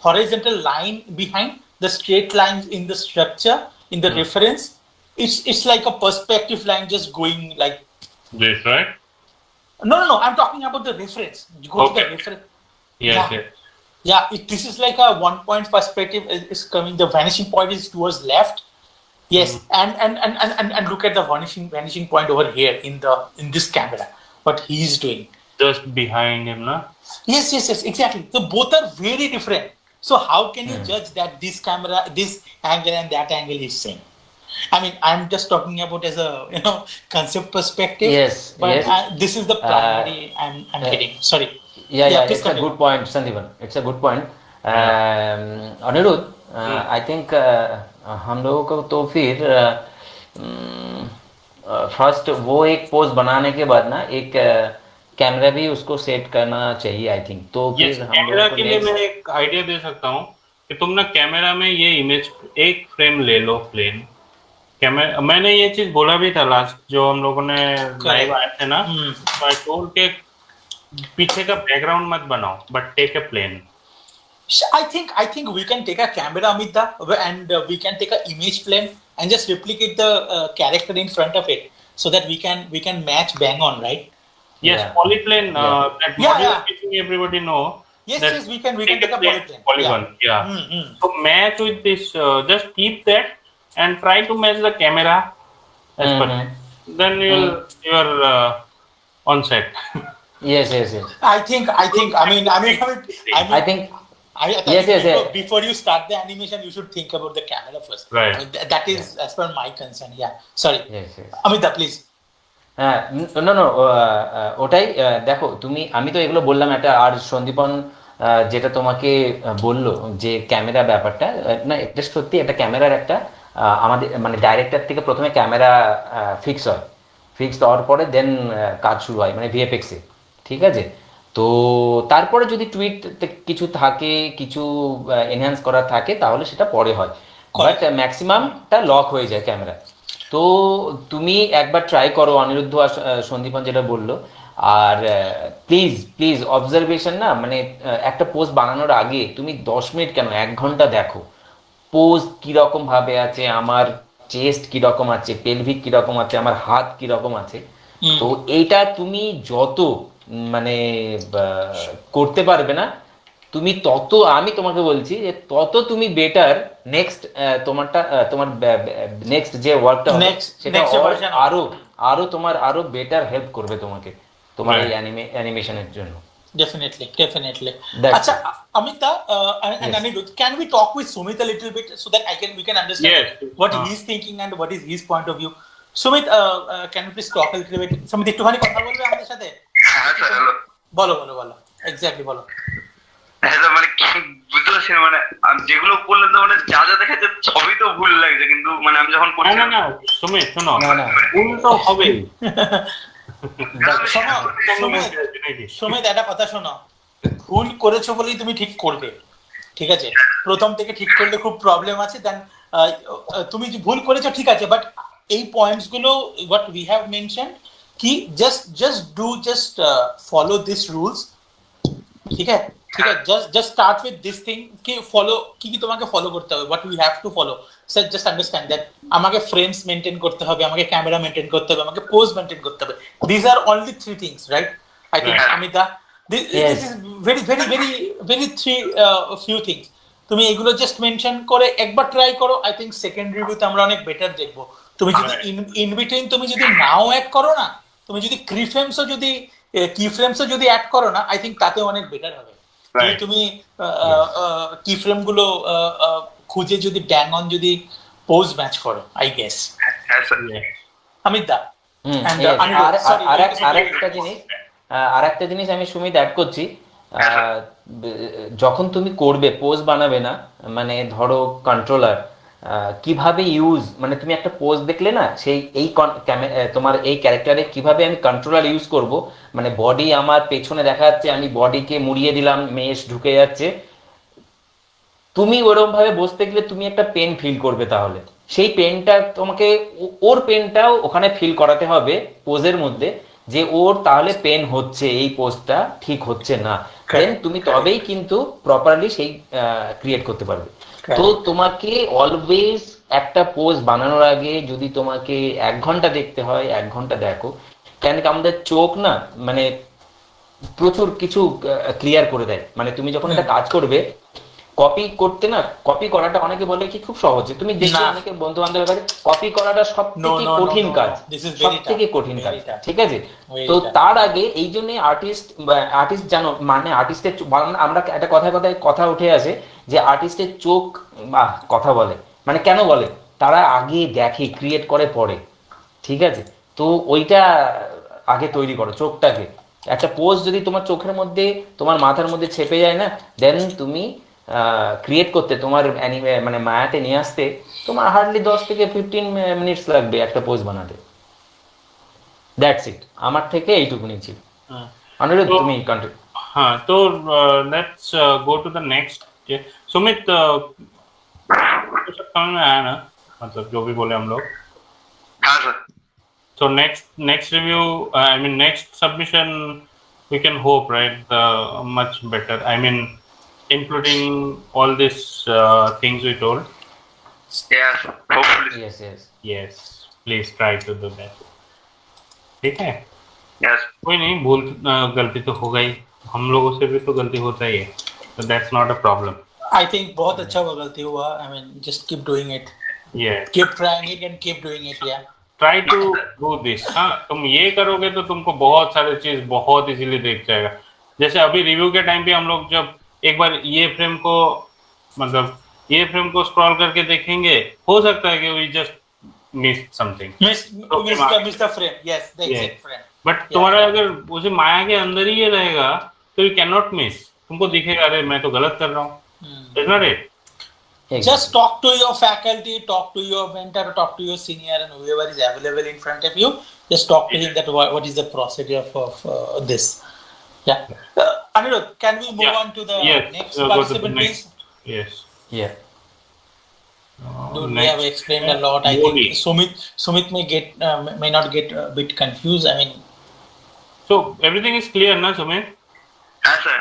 horizontal line behind the straight lines in the structure in the reference. It's like a perspective line just going like This, right? no. I'm talking about the reference. You go to the Okay. reference. Yes, Yeah. yes. Yeah, this is like a 1 point perspective is coming. The vanishing point is towards left. Yes, and look at the vanishing point over here in this camera. What he's doing. Just behind him, na? Yes, exactly. So both are very different. So how can you judge that this camera, this angle and that angle is same? I mean, I'm just talking about as a concept perspective. Yes, But yes. this is the primary I'm getting. Sorry. Yeah, please it's a continue. good point, Sandeepan. It's a good point. Anirudh, I think हम लोगों को तो फिर first वो एक pose बनाने के बाद ना एक कैमरा भी उसको सेट करना चाहिए, आई थिंक. तो Yes, फिर हम कैमरा लोगों को के लिए मैं next- एक आइडिया दे सकता हूँ कि तुम ना कैमरा में ये इमेज एक फ्रेम ले लो प्लेन कैमरा. मैंने ये चीज बोला भी था लास्ट जो हम लोगों ने लाइव आए थे ना, तो आई टोल्ड के पीछे का बैकग्राउंड मत बनाओ but take a plane. I think we can take a camera, Amita, and we can take an image plane and just replicate the character in front of it, so that we can match bang on, right? Yes, Yeah. polyplane. That Yeah, model yeah. which everybody know. Yes, that we can take a polyplane. Polygon. Yeah. So match with this. Just keep that and try to match the camera as per. Then you're on set. Yes. I think. I mean. I think yes. Before you start the animation, you should think about the camera first. Right. I mean, that is as per my concern. Yeah. Sorry. Yes. Amita, please. হ্যাঁ, ওটাই. দেখো তুমি, আমি তো এগুলো বললাম একটা, আর সন্দীপন যেটা তোমাকে বললো যে ক্যামেরা ব্যাপারটা, না এটা সত্যি একটা ক্যামেরার একটা আমাদের মানে ডাইরেক্টর থেকে প্রথমে ক্যামেরা ফিক্সড হওয়ার পরে দেন কাজ শুরু হয় মানে ভিএফএক্সে, ঠিক আছে? তো তারপরে যদি টুইট কিছু থাকে, কিছু এনহ্যান্স করা থাকে তাহলে সেটা পরে হয়, বাট ম্যাক্সিমামটা লক হয়ে যায় ক্যামেরা. তো তুমি একবার ট্রাই করো, অনিরুদ্ধ আর সন্দীপন যেটা বললো. আর প্লিজ অবজারভেশন না, মানে একটা পোস্ট বানানোর আগে তুমি 10 মিনিট কেন 1 ঘন্টা দেখো পোজ কিরকম ভাবে আছে, আমার চেস্ট কিরকম আছে, পেলভিক কিরকম আছে, আমার হাত কিরকম আছে. তো এইটা তুমি যত মানে করতে পারবে না তুমি তত, আমি তোমাকে বলছি যে তত তুমি বেটার নেক্সট তোমার নেক্সট যে ওয়ার্কটা হবে সেটা আরো তোমার আরো বেটার হেল্প করবে তোমাকে তোমার এই অ্যানিমেশনের জন্য. Definitely. That's Acha, Amita and Anirudh, can we talk with Sumit a little bit so that we can understand Yes. what he's thinking and what is his point of view? Sumit, can you please talk a little bit? Sumit, একটুখানি কথা বলবে আমাদের সাথে? হ্যাঁ sir, hello. বলো exactly বলো. হ্যাঁ sir, মানে কি বুঝতে পারছি না, মানে যেগুলো বললেন তো মানে যা দেখাচ্ছে সবই তো ভুল লাগছে, কিন্তু মানে আমি যখন করছি না সুমিত শোনো, না ভুল তো হবেই. সুমিত একটা কথা শোনো, ভুল করেছো বলেই তুমি ঠিক করবে, ঠিক আছে? প্রথম থেকে ঠিক করলে খুব প্রবলেম আছে, দেন তুমি যে ভুল করেছো ঠিক আছে, বাট এই পয়েন্টস গুলো what we have mentioned কি just follow these rules, ঠিক আছে? just start with this thing কি follow কি তোমাকে ফলো করতে হবে, what we have to follow. So just understand that আমাকে ফ্রেমস মেইনটেইন করতে হবে, আমাকে ক্যামেরা মেইনটেইন করতে হবে, আমাকে পোজ মেইনটেইন করতে হবে. These are only 3 things, right? I think Amita, this is very few things. তুমি এগুলো জাস্ট মেনশন করে একবার ট্রাই করো, আই থিংক সেকেন্ড রিভিউতে আমরা অনেক বেটার দেখবো. তুমি যদি ইন বিটুইন তুমি যদি নাও অ্যাড করো না, তুমি যদি কি ফ্রেমসও যদি অ্যাড করো না, আই থিংক তাতে অনেক বেটার হবে. তুমি কি ফ্রেম গুলো খুঁজে যদি ব্যাং অন যদি পোজ ম্যাচ করো, আই গেস. হ্যাঁ স্যার। অমিত দা আর একটা জিনিস আমি সুমিত অ্যাড করছি, যখন তুমি করবে পোজ বানাবে না, মানে ধরো কন্ট্রোলার কিভাবে ইউজ, মানে তুমি একটা পোজ দেখলে না, সেই এই তোমার এই ক্যারেক্টারে কিভাবে আমি কন্ট্রোলার ইউজ করব, মানে বডি আমার পেছনে দেখা যাচ্ছে, আমি বডিকে মুড়িয়ে দিলাম, মেশ ঢুকে যাচ্ছে, তুমি ওরকম ভাবে বসতে গেলে তুমি একটা পেন ফিল করবে, তাহলে সেই পেনটা তোমাকে ওর পেনটাও ওখানে ফিল করাতে হবে পোজের মধ্যে, যে ওর তাহলে পেন হচ্ছে, এই পোজটা ঠিক হচ্ছে না, দেন তুমি তবেই কিন্তু প্রপারলি সেই ক্রিয়েট করতে পারবে। তো Correct. তোমাকে অলওয়েজ একটা পোজ বানানোর আগে যদি তোমাকে 1 ঘন্টা দেখতে হয় 1 ঘন্টা দেখো, কেন কি আমাদের চোখ না মানে প্রচুর কিছু ক্লিয়ার করে দেয়। মানে তুমি যখন একটা কাজ করবে, কপি করতে না, কপি করাটা অনেকে বলে কি খুব সহজ, তুমি দেখবে না। অনেকে বন্ধু বান্ধবের কাছে কপি করাটা সব No, থেকে no, no, কঠিন no, কাজ, no. This is সব very থেকে tough. কঠিন কাজ, Very tough. ঠিক আছে? Very তো tough. তার আগে এই জন্য আর্টিস্ট জানো, মানে আর্টিস্টের আমরা একটা কথায় কথায় কথা উঠে আসে যে আর্টিস্টের চোখ কথা বলে, মানে কেন বলে, তারা আগে দেখে ক্রিয়েট করে পরে, ঠিক আছে? তো ওইটা আগে তৈরি করো চোখটাকে। একটা পোজ যদি তোমার চোখের মধ্যে তোমার মাথার মধ্যে ছেপে যায় না, দেন তুমি ক্রিয়েট করতে তোমার অ্যানিমে মানে মায়াতে নিয়ে আসতে তোমার হার্ডলি 10 থেকে 15 মিনিটস লাগবে একটা পোজ বানাতে। দ্যাটস ইট, আমার থেকে এইটুকুনি ছিল। हाँ, অনিরুদ্ধ तो তুমি কন্টিনিউ। हाँ तो let's go to the next. Sumit, तो सब समझ में आया ना, मतलब जो भी बोले हम लोग। हाँ sir. So next review, I mean next submission, we can hope, right? Much better. I mean, including all these things we told. Yes, hopefully. Yes yes Yes, please try to do that. ठीक है? Yes. कोई नहीं, गलती तो होगा ही, हम लोगों से भी तो गलती होता ही है, so that's not a problem. I think बहुत अच्छा हुआ, गलती हुआ. I mean, just keep doing it. Yeah, Keep trying it and keep doing it. Yeah. try to do this. हाँ, तुम ये करोगे तो तुमको बहुत सारे चीज बहुत इजीली देख जाएगा। जैसे अभी रिव्यू के टाइम पे हम लोग जब एक बार ये फ्रेम को, मतलब ये फ्रेम को स्क्रॉल करके देखेंगे, हो सकता है कि we just missed something. Miss the frame. Yes, the Yeah. exact frame. But तुम्हारा अगर उसे माया के अंदर ही ये रहेगा तो यू कैन नॉट मिस, तुमको दिखेगा अरे मैं तो गलत कर रहा हूँ। Is not it? Just talk to your faculty, talk to your mentor, talk to your senior, and whoever is available in front of you. Just talk to him that what is the procedure of this. Yeah. Anirudh, can we move on to the Yes, next go to the participant, please? next. Yes. या Dude, we Next. have explained a lot. I Modi. think Sumit may not get a bit confused. I mean, So everything is clear না সুমিত? হ্যাঁ sir.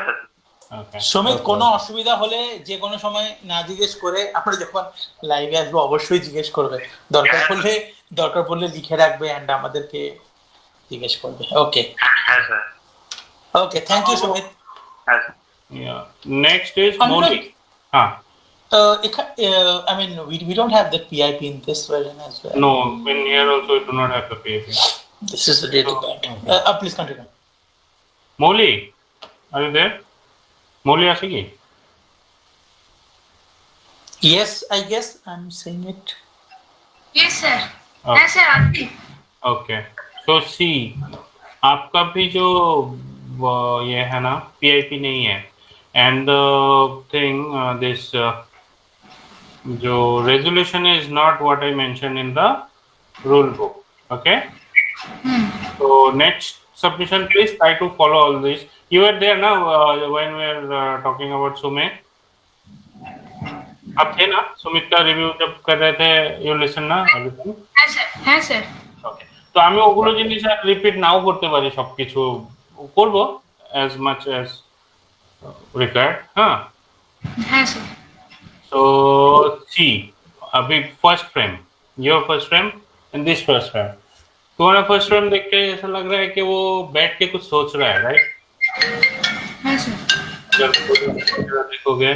Okay. Sumit কোনো অসুবিধা হলে যে কোনো সময় না জিজ্ঞেস করে আমরা যখন লাইভে আসবো অবশ্যই জিজ্ঞেস করবে, দরকার পড়লে লিখে রাখবে এন্ড আমাদেরকে জিজ্ঞেস করবে। ওকে হ্যাঁ sir. Okay, thank you Sumit. হ্যাঁ sir. Yeah. Next is Anirudh. Modi. हाँ. I mean, we don't have the PIP in this version as well. No, in here also we do not have the PAP. This is really bad. Please continue. Moli, are you there? Moli আসেगी? Yes, I guess I'm saying it. Yes sir. Okay. हाँ sir, आपकी Okay. So see, आपका भी जो ये है ना PIP नहीं है, and the thing this जो resolution is not what I mentioned in the rule book. Okay. So next submission, please try to follow all this. You were there now when we were talking about Sumit. आप थे ना सुमित का review जब कर रहे थे? You listen ना everything? हाँ सर, हाँ सर। Okay. তো আমি ওগুলো জিনিস আর রিপিট নাও করতে পারি, সবকিছু করব as much as required. हाँ. हाँ सर। So see, अभी first frame, your first frame and this first frame, तुम्हारा फर्स्ट फ्रेम देख के ऐसा लग रहा है कि वो बैठ के कुछ सोच रहा है, राइट? हाँ सर। जब देखोगे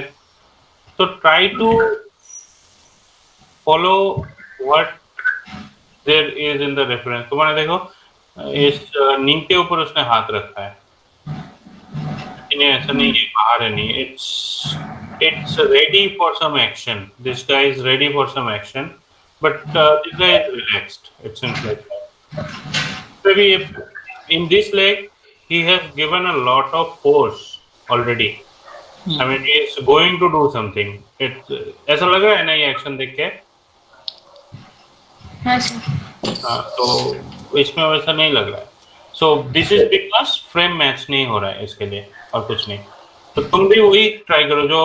तो try to follow what there is in the reference. तुम्हारा देखो इस नीम के ऊपर उसने हाथ रखा है, इन्हें ऐसा नहीं है बाहर है, नहीं, it's ready for some action. This guy is ready for some action, but this guy is relaxed. It seems like that. Maybe in this leg he has given a lot of force already. I mean, he is going to do something. ऐसा लग रहा है ना ये action देख के? हाँ sir. तो इसमें वैसा नहीं लग रहा है। So this is because frame match नहीं हो रहा है इसके लिए, और कुछ नहीं। तो तुम भी वही ट्राई करो जो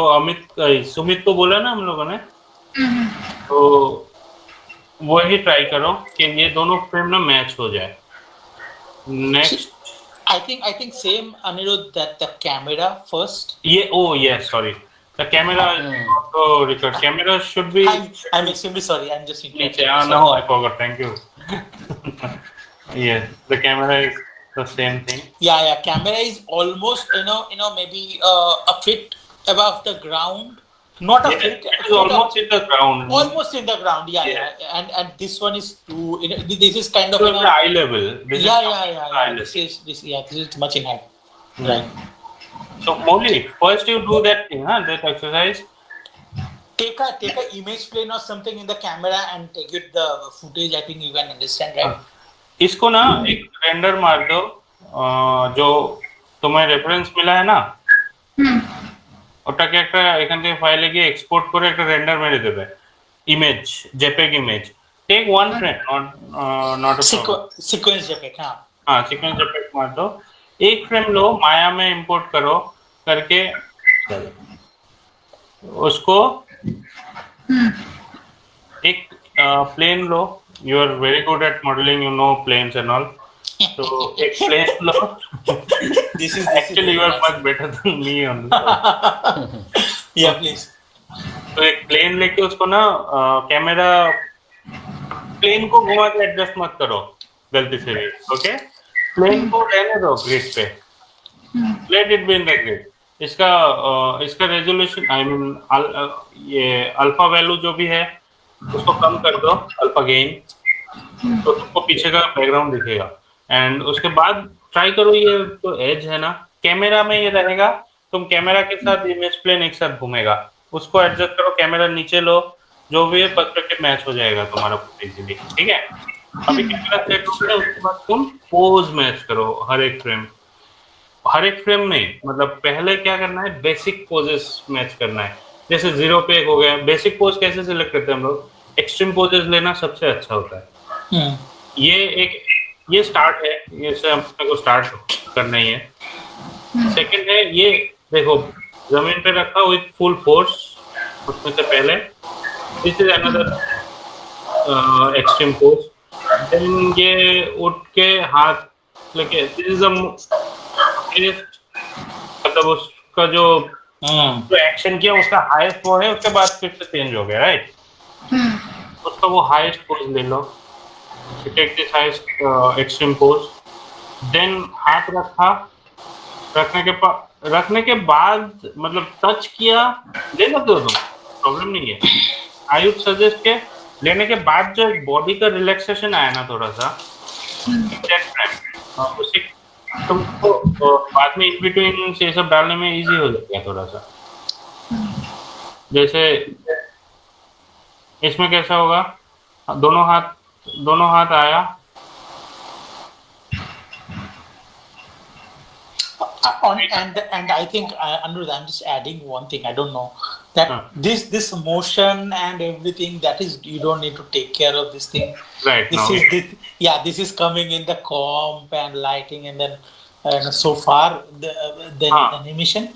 सुमित को बोला ना हम लोगों ने, तो वही ट्राई करो कि ये दोनों फ्रेम ना मैच हो जाए। Next, I think same Anirudh, that the camera first. yeah. Oh yes, sorry. The camera is also record. Camera should be. I'm extremely sorry. I'm just interrupting. No, I forgot. Thank you. Yes, the camera is the same thing. Yeah. Camera is almost maybe a feet above the ground. Not a Yes, feet. it is almost in the ground. Almost in the ground. Yeah. And this one is too. This is kind of So the eye level. This is Yeah. eye This level. is much in height. Right. So Molly, first you do that thing, huh? That exercise. Take a image plane or something in the camera and take it the footage. I think you can understand, right? इसको ना एक render मार दो, जो तुम्हें reference मिला है না, ওটাকে একটা এখান থেকে ফাইলে গিয়ে এক্সপোর্ট করে একটা রেন্ডার মেরে দেবে, image, JPEG image, take one frame, not a Sequence JPEG, हाँ. हाँ, सीक्वेंस जपेट मार दो, एक फ्रेम लो, माया में इंपोर्ट करो, करके उसको एक प्लेन लो, you are very good at modelling, you know planes and all, तो एक प्लेन लो, This is actually you are much better than me on Yeah, please. तो एक प्लेन लेके उसको ना कैमरा, प्लेन को घुमा के एडजस्ट मत करो गलती से भी, ओके, प्लेन को रहने दो ग्रिड पे, let it be in the grid, इसका रेजोल्यूशन, आई मीन ये अल्फा वैल्यू जो भी है उसको कम कर दो, अल्फा गेन, तो तुमको पीछे का बैकग्राउंड दिखेगा, एंड उसके बाद ट्राई करो, ये तो एज है ना, कैमरा में ये रहेगा, तुम कैमरा के साथ इमेज प्लेन एक साथ घूमेगा, उसको एडजस्ट करो, कैमरा नीचे लो, जो भी है पर्सपेक्टिव मैच हो जाएगा तुम्हारा इजीली, ठीक है। अभी कैमरा सेट हो गया, उसके बाद तुम पोज मैच करो, हर एक फ्रेम नहीं, मतलब पहले क्या करना है, बेसिक पोजेस मैच करना है, जैसे 0 पे एक हो गया, बेसिक पोज कैसे सिलेक्ट करते हैं हम लोग, एक्सट्रीम पोजेस लेना सबसे अच्छा होता है, ये स्टार्ट है, ये से अपने को स्टार्ट करना ही है। सेकंड है, ये देखो जमीन पे रखा विथ फुल फोर्स, उसमें से पहले this is another extreme pose, then ये उठ के हाथ लेके, दिस इज मतलब उसका जो एक्शन किया उसका हाईएस्ट वो है, उसके बाद फिर से चेंज हो गया, राइट, उसका वो हाईएस्ट पोज ले लो, take this highest extreme pose, then हाथ रखने के बाद मतलब टच किया, ले सकते हो तुम, प्रॉब्लम नहीं है, आई वुड सजेस्ट के लेने के बाद जो बॉडी का रिलैक्सेशन आया ना थोड़ा सा, उसे तुमको बाद में इन बिटवीन ये सब डालने में इजी हो जाएगा थोड़ा सा, जैसे इसमें कैसा होगा, दोनों हाथ आया, and I think Anirudh, I'm just adding one thing. I don't know that this motion and everything, that is, you don't need to take care of this thing. Right. This is coming in the comp and lighting, and then so far the animation.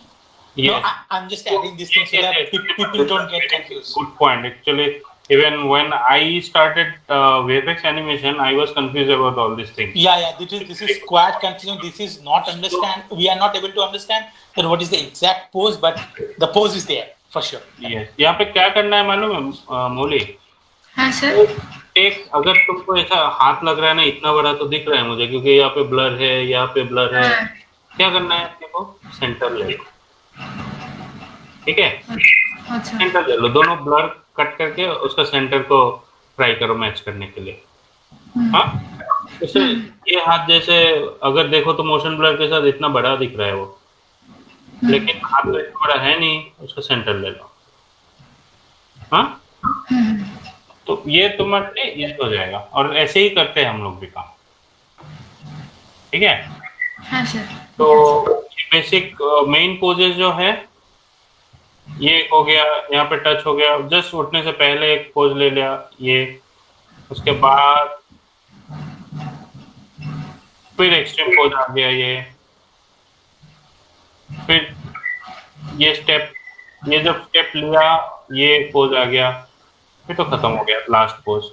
Yes. No, I'm just adding this thing so that people don't get confused. Good point. Actually, even when I started VFX animation, I was confused about all these things. Yeah. This is quite confusing. This is not understand. We are not able to understand that what is the exact pose, but the pose is there for sure. Yes. यहाँ पे क्या करना है मालूम है मोली? हाँ sir. एक अगर तुमको ऐसा हाथ लग रहा है ना, इतना बड़ा तो दिख रहा है मुझे, क्योंकि यहाँ पे ब्लर है, यहाँ पे ब्लर है, क्या करना है देखो, सेंटर ले लो, ठीक है, सेंटर ले लो, दोनों ब्लर कट करके उसका सेंटर को ट्राई करो मैच करने के लिए, हाँ, जैसे ये हाथ जैसे अगर देखो तो मोशन ब्लर के साथ इतना बड़ा दिख रहा है वो, लेकिन हाथ तो इतना बड़ा है नहीं, उसका सेंटर ले लो, हाँ, तो ये तुम्हारे ये हो जाएगा, और ऐसे ही करते हैं हम लोग भी काम, ठीक है। हाँ सर। तो बेसिक मेन पोजेस जो है, ये हो गया, यहाँ पे टच हो गया, जस्ट उठने से पहले एक पोज ले लिया ये, उसके बाद फिर एक्सट्रीम पोज आ गया ये, फिर ये स्टेप, ये जब स्टेप लिया ये पोज आ गया, फिर तो खत्म हो गया लास्ट पोज।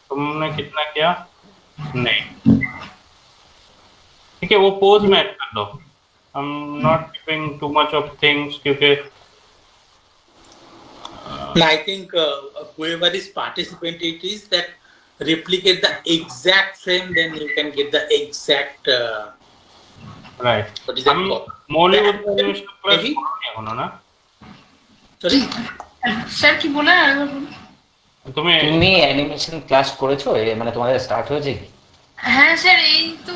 तुमने कितना किया? नहीं, ठीक है, वो पोज मैच कर दो. I'm not giving too much of things क्योंकि No, I think whoever is participant it is that replicate the exact frame, then you can get the exact right. what is that हम called? Mollywood animation class Maybe? करो ना. Sorry? Sir কি বলে আরেকবার বলুন। तुम्हें তুমি অ্যানিমেশন ক্লাস করেছো মানে তোমাদের স্টার্ট হয়েছে কি? হ্যাঁ স্যার এই তো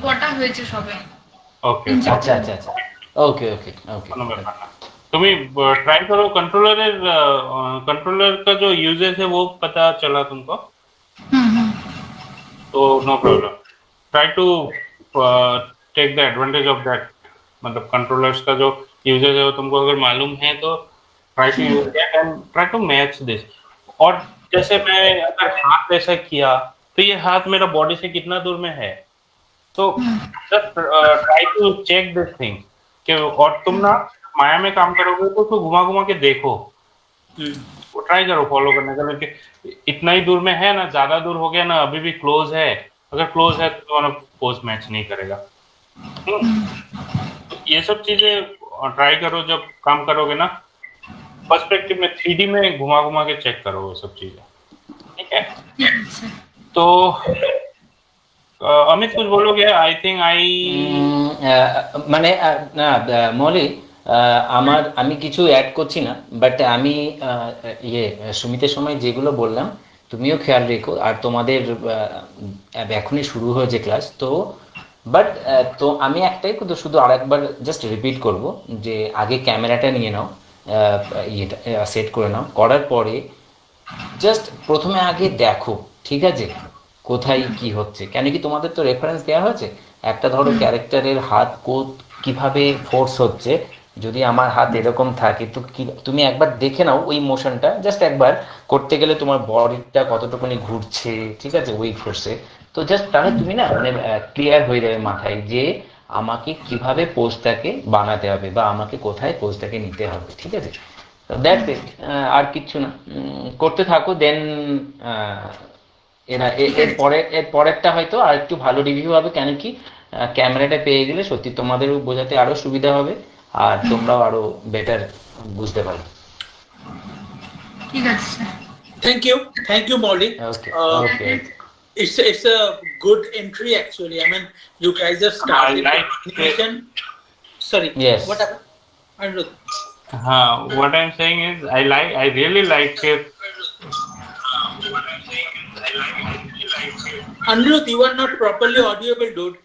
কটা হয়েছে সবে। ओके আচ্ছা আচ্ছা আচ্ছা, ওকে ওকে ওকে। কোনো ব্যাপার না. তুমি ट्राई करो कंट्रोलर का जो यूजेस है वो पता चला तुमको, तो no problem. Try to take the advantage of that. मतलब कंट्रोलर्स का जो यूजेस है वो तुमको अगर मालूम है तो try to use that and try to match this. और जैसे मैं अगर हाथ ऐसा किया तो ये हाथ मेरा बॉडी से कितना दूर में है, तो just try to check this thing कि. और तुम ना माया में काम करोगे तो उसको घुमा घुमा के देखो, वो ट्राई करो फॉलो करने का. लेकिन इतना ही दूर में है ना, ज्यादा दूर हो गया ना, अभी भी क्लोज है. अगर क्लोज है तो तुम्हारा पोज मैच नहीं करेगा. ये सब चीजें ट्राई करो जब काम करोगे ना. पर्सपेक्टिव में 3D में घुमा घुमा के चेक करो वो सब चीजें. ठीक है, तो अमित कुछ बोलोगे? आई थिंक आई মানে না মলি, আমি কিছু অ্যাড করছি না, বাট আমি সুমিতের সময় যেগুলো বললাম তুমিও খেয়াল রেখো. আর তোমাদের এখনই শুরু হয়েছে ক্লাস তো, বাট তো আমি একটাই শুধু আরেকবার জাস্ট রিপিট করব যে আগে ক্যামেরাটা নিয়ে নাও, ইয়েটা সেট করে নাও, করার পরে জাস্ট প্রথমে আগে দেখো, ঠিক আছে, কোথায় কি হচ্ছে. কেন কি তোমাদের তো রেফারেন্স দেওয়া হয়েছে, একটা ধরো ক্যারেক্টারের হাত কিভাবে ফোর্স হচ্ছে. যদি আমার হাত এরকম থাকে তো তুমি একবার দেখে নাও ওই মোশনটা, জাস্ট একবার করতে গেলে তোমার বডিটা কতটুকুনি ঘুরছে, ঠিক আছে, ওই ফোর্সে. তো জাস্ট তাহলে তুমি না মানে ক্লিয়ার হয়ে যাবে মাথায় যে আমাকে কিভাবে পোজটাকে বানাতে হবে বা আমাকে কোথায় পোজটাকে নিতে হবে, ঠিক আছে. দ্যাটস ইট, আর কিচ্ছু না. করতে থাকো, দেন এর পরেরটা হয়তো আর একটু ভালো রিভিউ হবে. কেন কি ক্যামেরাটা পেয়ে গেলে সত্যি তোমাদেরও বোঝাতে আরো সুবিধা হবে আর তোমরাও আরো বেটার বুঝতে পারবে. ঠিক আছে sir. Thank you, Molly. Okay Uh, okay. it's a good entry actually. I mean, you guys have started I like animation. Sorry. Yes. What happened? Anirudh. what I'm saying is I really like it. Anirudh, you are not properly audible, dude.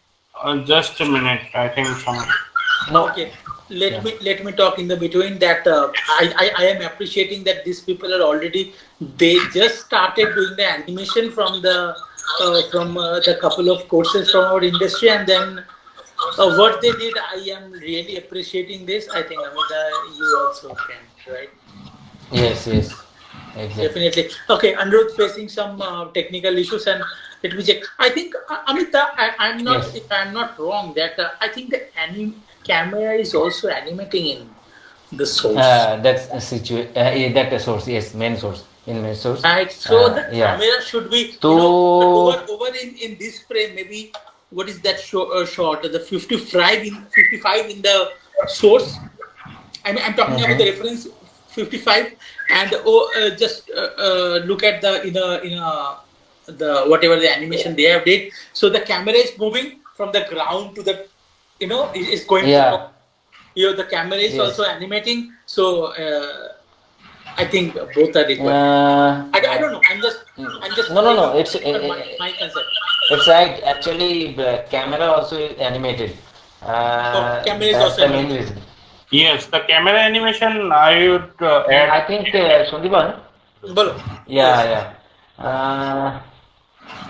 Just a minute, I think some. No. Okay. Let me talk in the between that. I am appreciating that these people are already. They just started doing the animation from the couple of courses from our industry, and then what they did. I am really appreciating this. I think Amita, you also can, right? Yes, exactly. Definitely. Okay, Anirudh facing some technical issues, and let me check. I think Amita, I'm not. Yes. If I'm not wrong, that I think the camera is also animating in the source. That's a that a source, yes, main source, in main source. Right. So the yeah. camera should be So over in this frame. Maybe what is that shot? The 55 in the source. I'm talking about the reference 55, and just look at the whatever the animation they have did. So the camera is moving from the ground to the is going. Yeah. The camera is Yes. also animating. So I think both are required. I don't know. I'm just. No. It's my concept. it's right. Actually, the camera also is animated. Camera is that's also the main animated. reason. Yes, the camera animation I would add. I think Sundipan. Bolo. Yeah.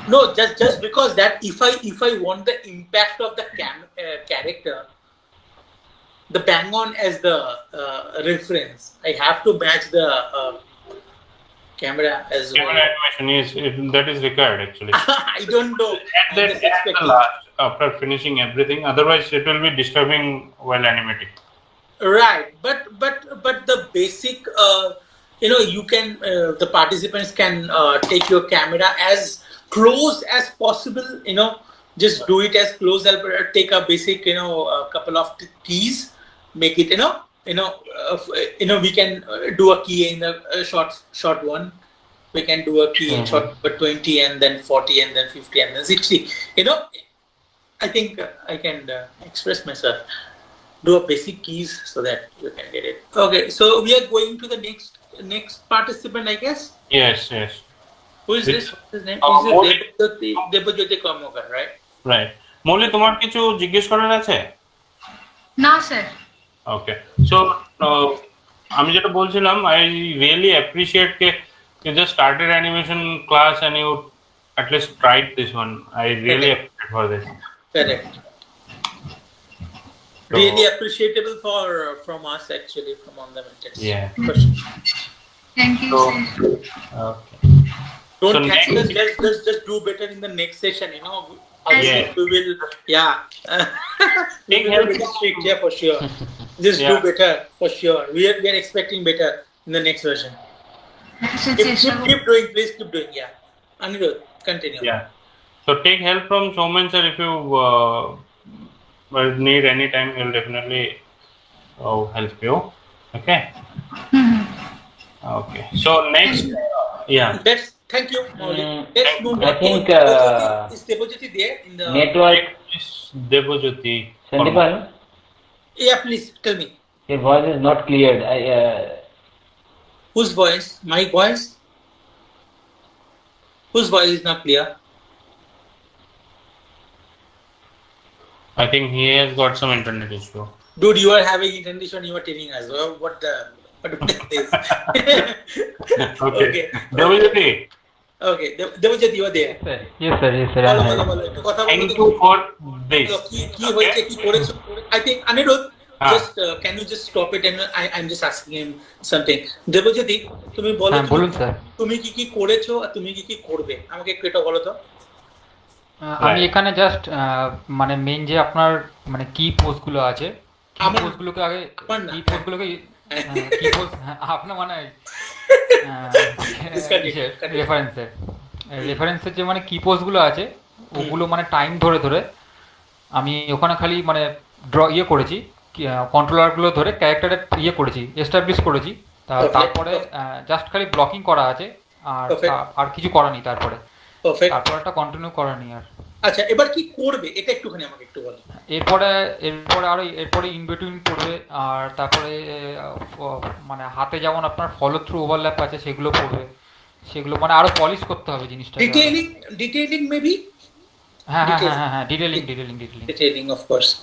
No, just because that if I want the impact of the character, the bang on as the reference, I have to match the camera as Camera well. animation that is required actually. I don't know. At I'm just the expecting. last, after finishing everything, otherwise it will be disturbing while animating. Right, but the basic, you can the participants can take your camera as close as possible, just do it as close as take a basic, a couple of keys, make it, we can do a key in a short one. We can do a key in short 20 and then 40 and then 50 and then 60. I think I can express myself. Do a basic keys so that you can get it. Okay, so we are going to the next participant, I guess. Yes. Who is this? What's his name? Moli. Debojyoti Karmakar, right? Right. Mouli, তোমার কিছু জিজ্ঞেস করার আছে? না sir. ওকে, so আমি যেটা বলছিলাম, I really appreciate K you just started animation class and you at least tried this one. I really appreciate for this. Correct. Really appreciable from us, actually, from all the mentors. Yeah. Thank you So, sir. okay. Don't So thank us. next- Just do better in the next session. Yeah. We will. Yeah. We Take will help. be very strict, yeah, for sure. Just do Yeah. better for sure. We are expecting better in the next version. আচ্ছা, Keep, চেষ্টা keep, করব। keep doing, please keep doing. Yeah. Anirudh, continue. Yeah. So take help from Soman sir if you need any time. He'll definitely help you. Okay. Okay. So next, yeah. Thank you, Mauli. Let's move I on. think, Is Debojyoti there in the? network. Is Debojyoti. Sandeepan, Yeah, please tell me. your voice is not cleared. Whose voice? My voice? Whose voice is not clear? I think he has got some internet issue. Dude, you are having internet issue and you are telling us what is this? Okay. Debojyoti, Okay. Debojyoti, you are there. Yes, sir. বলো, I'm বলো, here. বলো, একটু কথা বলো thank তো। you for this. কি হয়েছে, কি করেছো? I think Anirudh, হ্যাঁ। just can you just stop it and I'm just asking him something. Debjyoti, তুমি বলো হ্যাঁ, বলুন স্যার। তুমি কি করেছো আর তুমি কি করবে, আমাকে একটু এটা বলো তো। আমি এখানে জাস্ট মানে মেইন যে আপনার মানে কি পোস্টগুলো আছে, কি আমার- পোস্টগুলোকে আগে আমার না। কি পোস্টগুলোকে কি পোস্ট আপনার মানে Discontinue, continue. রেফারেন্সের যে মানে কি পোস্টগুলো আছে ওগুলো মানে টাইম ধরে ধরে আমি ওখানে খালি মানে করেছি, কন্ট্রোলারগুলো ধরে ক্যারেক্টারে করেছি, এস্টাবলিশ করেছি। Okay. তারপরে জাস্ট খালি ব্লকিং করা আছে, আর Perfect. আর কিছু করা নেই। তারপরে পারফেক্ট। একটা কন্টিনিউ করা নেই আর। আচ্ছা, এবার কি করবে এটা একটুখানি আমাকে একটু বলো। এরপরে ইন বিটুইন পড়বে, আর তারপরে মানে হাতে যেমন আপনার ফলো থ্রু ওভারল্যাপ আছে সেগুলো পড়বে, সেগুলো মানে আরো পলিশ করতে হবে জিনিসটা। Detailing maybe. হ্যাঁ, detail- detailing of course.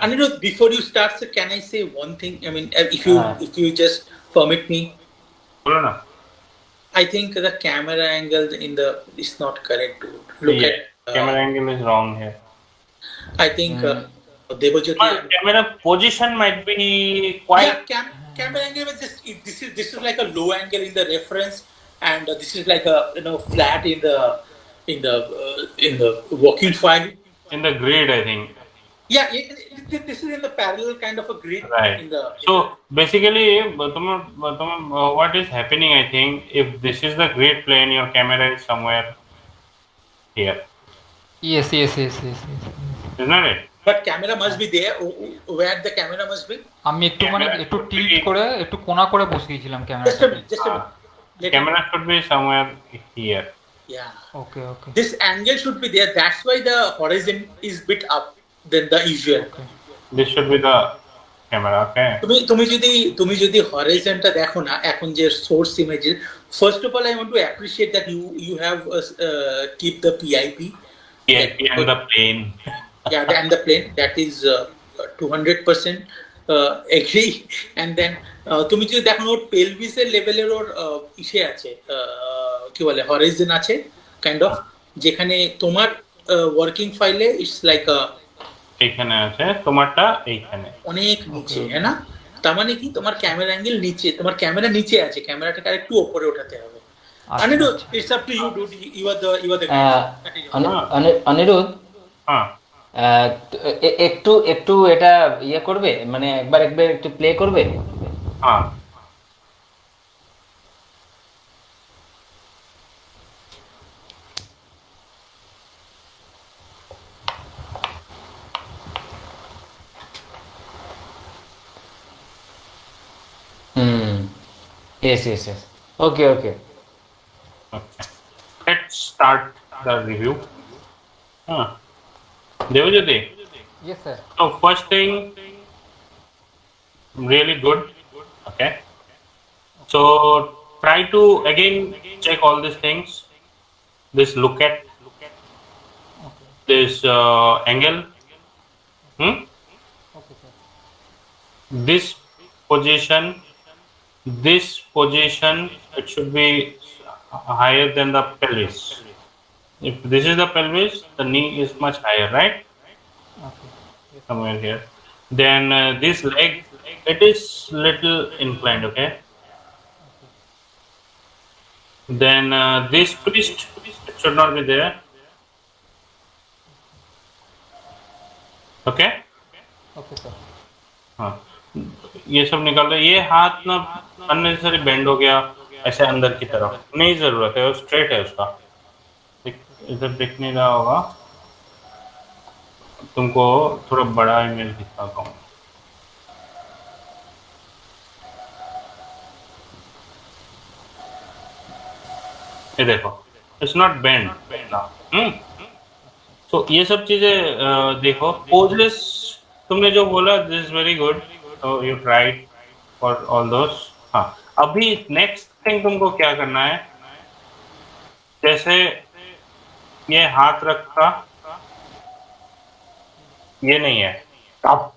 Anirudh, before you start, sir, can I say one thing? I mean, if you just permit me, বলো না। I think the camera angle is not correct, dude. Look Yeah, at camera angle is wrong here. I think Debojyoti. But camera position might be quite. Yeah, camera angle was just this is like a low angle in the reference, and this is like a flat in the working file. In the grid, I think. Yeah, this is in the parallel kind of a grid. Right. So basically, what is happening? I think if this is the grid plane, your camera is somewhere here, yes isn't it? But camera must be there. Where the camera must be? আমি একটু মানে একটু tilt করে একটু কোণা করে বসে দিয়েছিলাম Just a ক্যামেরাটা। minute. Just a minute. Let me- Camera should be somewhere here. Yeah. Okay This angle should be there. That's why the horizon is bit up than the usual. This should be the camera. Okay. তুমি যদি হরাইজনটা দেখো না এখন যে source ইমেজের, first of all I want to appreciate that you have keep the PIP. PIP and the plane. Yeah, and the plane, that is 200% agree. And then তুমি যদি দেখো ওর পেলভিসের লেভেলের ওর ইসে আছে, কি বলে, হরাইজন আছে কাইন্ড অফ, যেখানে তোমার ওয়ার্কিং ফাইলে ইটস লাইক এইখানে আছে, তোমারটা এইখানে। অনেক নিচে, হ্যাঁ না? তার মানে কি তোমার ক্যামেরা অ্যাঙ্গেল নিচে, তোমার ক্যামেরা নিচে আছে, ক্যামেরাটাকে আরেকটু উপরে ওঠাতে হবে। Anirudh, it's up to you, dude. You are the Aniruddha, হ্যাঁ। একটু এটা করবে, মানে একবার একটু প্লে করবে। হ্যাঁ। Yes. Okay. Okay. Let's start the review. Devajyoti, Yes, sir. so first thing, really good. Okay. So try to again check all these things. This look at this angle. Okay, sir. This position. This position, it should be higher than the pelvis. If this is the pelvis, the knee is much higher, right? Okay. Yes. Somewhere here. Then this leg, it is little inclined, okay? Then this twist, it should not be there. Okay? Okay, sir. हाँ, ये सब निकाल दो। ये हाथ ना unnecessary bend हो गया ऐसे अंदर की तरफ, नहीं जरूरत है, वो स्ट्रेट है उसका। इधर दिख नहीं रहा होगा तुमको, थोड़ा बड़ा इमेज दिखाता हूँ। ये देखो, इट्स नॉट बेंड ना। तो ये सब चीजें देखो। पोजेस तुमने जो बोला, दिस इज वेरी गुड, तो you tried for all those. हाँ, अभी नेक्स्ट थिंग तुमको क्या करना है, जैसे ये हाथ रखा, ये नहीं है, अब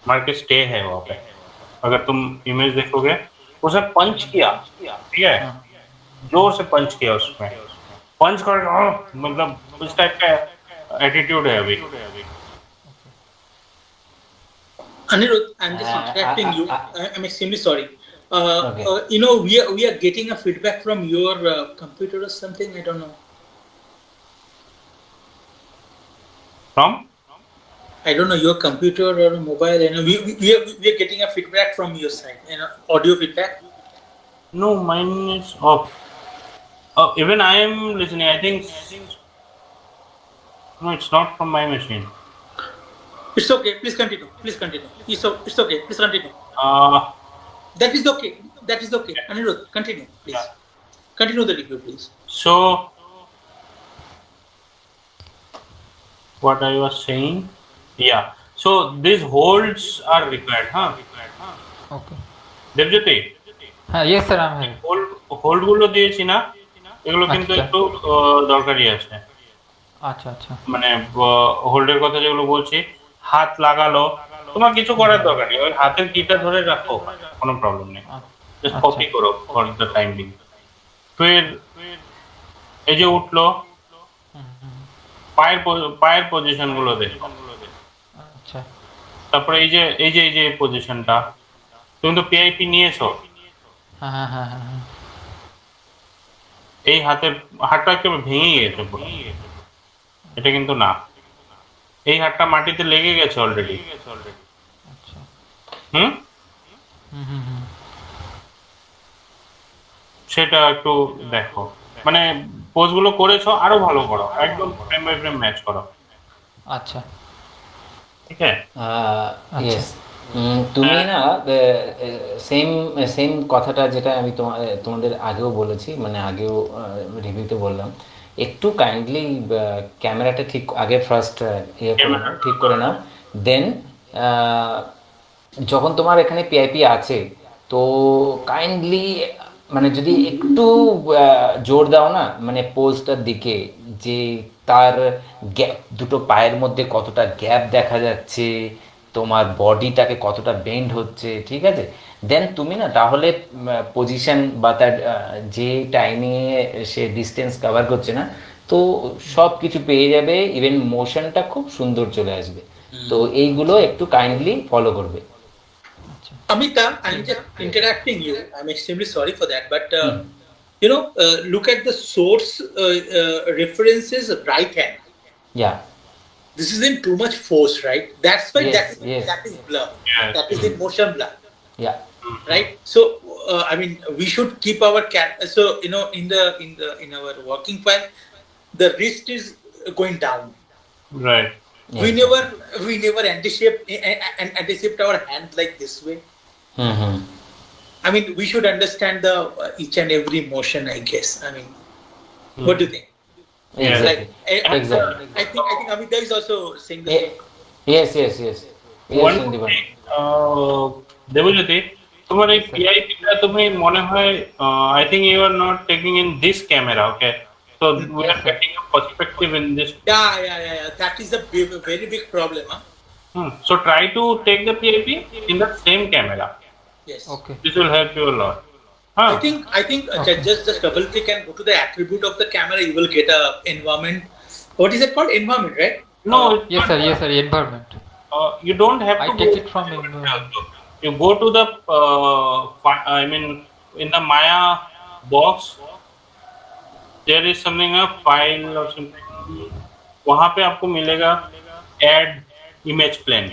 मार के स्टे है वहाँ पे। अगर तुम इमेज देखोगे, उसने पंच किया, ठीक है, जोर से पंच किया, उसमें पंच कर, मतलब उस टाइप का एटीट्यूड है अभी। Anirudh, I'm just interrupting you. I'm extremely sorry. Okay. You know, we are getting a feedback from your computer or something. I don't know. From? I don't know, your computer or mobile. You know, we are getting a feedback from your side. You know, audio feedback. No, mine is off. Oh, even I am listening. I think no, it's not from my machine. It's okay. Please continue. It's okay. Please continue. That is okay. Anirudh, continue, please. Yeah. Continue the review, please. So, what I was saying, yeah. So these holds are required, huh? Okay. Devjyoti, হ্যাঁ, yes sir, আমি হ্যাঁ। Hold গুলো দিয়েছি না, এগুলো কিন্তু আচ্ছা। একটু দরকারি আছে। আচ্ছা। মানে হোল্ডের কথা যেগুলো বলছি, হাত লাগালো, তোমার কিছু করার দরকার নেই, ওই হাতের কিটা ধরে রাখো, কোনো প্রবলেম নেই, জাস্ট কপি করো ফর দ্য টাইম বিং। ফির এই যে উঠলো, পায়ের পজিশন গুলো দেখো। আচ্ছা। তারপরে এই যে পজিশনটা, তুমি তো পিআইপি নিয়েছো, হ্যাঁ। এই হাতটা একেবারে ভেঙে গেছে পুরো, এটা কিন্তু না, এই হাতটা মাটিতে লেগে গেছে অলরেডি। আচ্ছা। হুম, সেটা একটু দেখো, মানে পোজগুলো করেছো, আরো ভালো করো, একদম ফ্রেম বাই ফ্রেম ম্যাচ করো। আচ্ছা। ঠিক আছে? ইয়েস, তুমি না সেম কথাটা যেটা আমি তোমাদের আগেও বলেছি, মানে আগেও রিভিউতে বললাম, একটু কাইন্ডলি ক্যামেরাটা ঠিক আগে ফার্স্ট ঠিক করে নাও। দেন যখন তোমার এখানে পিআইপি আছে, তো কাইন্ডলি মানে যদি একটু জোর দাও না, মানে পোজটার দিকে, যে তার গ্যাপ, দুটো পায়ের মধ্যে কতটা গ্যাপ দেখা যাচ্ছে, তোমার বডিটাকে কতটা বেন্ড হচ্ছে, ঠিক আছে, দেন তুমি না তাহলে পজিশন বা তার যে টাইমিংয়ে সে ডিস্টেন্স কভার করছে না, তো সব কিছু পেয়ে যাবে, ইভেন মোশনটা খুব সুন্দর চলে আসবে। তো এইগুলো একটু কাইন্ডলি ফলো করবে। Amita, I'm just interrupting you. I'm extremely sorry for that, but you know, look at the source references right hand. Yeah. This is in too much force, right? That's why Yes, yes. that is blur. Yes. That is in motion blur, Yeah. right? So I mean, we should keep our so you know, in our working file, the wrist is going down. Right. Yes. We never anticipate our hand like this way. I mean, we should understand the each and every motion, I guess. I mean, what do you think? Exactly. Like, Exactly. I think Amita is also saying the Eh, same. yes, yes, yes. Yes, One Sandeepan. Debjyoti তোমার এই পিআইপিটা তুমি মনে হয় I think you are not taking in this camera okay so we are getting a perspective in this Yeah. That is a very big problem, huh? so try to take the PIP in the same camera. Yes. Okay. This will help you a lot. I think just double click and go to the attribute of the camera. You will get a environment. What is it called? Environment, right? No, Yes, sir. Environment. you don't have I to take go it from environment. you go to the I mean in the Maya box there is something a file or something वहां पे आपको मिलेगा add image plane.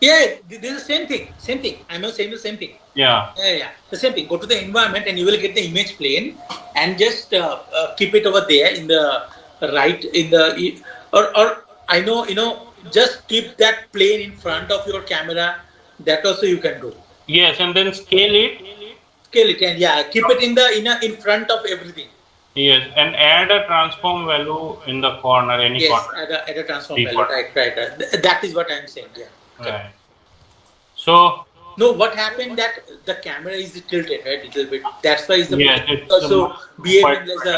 Yeah, this is the same thing. Same thing. I'm not saying the same thing. Yeah. Yeah. The same thing. Go to the environment and you will get the image plane and just keep it over there in the right in the or I know just keep that plane in front of your camera. That also you can do. Yes, and then scale it. Scale it and keep it in front of everything. Yes, and add a transform value in the corner, any Yes, corner. at a transform Default. value. Right. That is what I'm saying. Yeah. Right. So No, what happened that the camera is tilted, right? Little bit. That's why is the Yes, it's also quite- behaving as a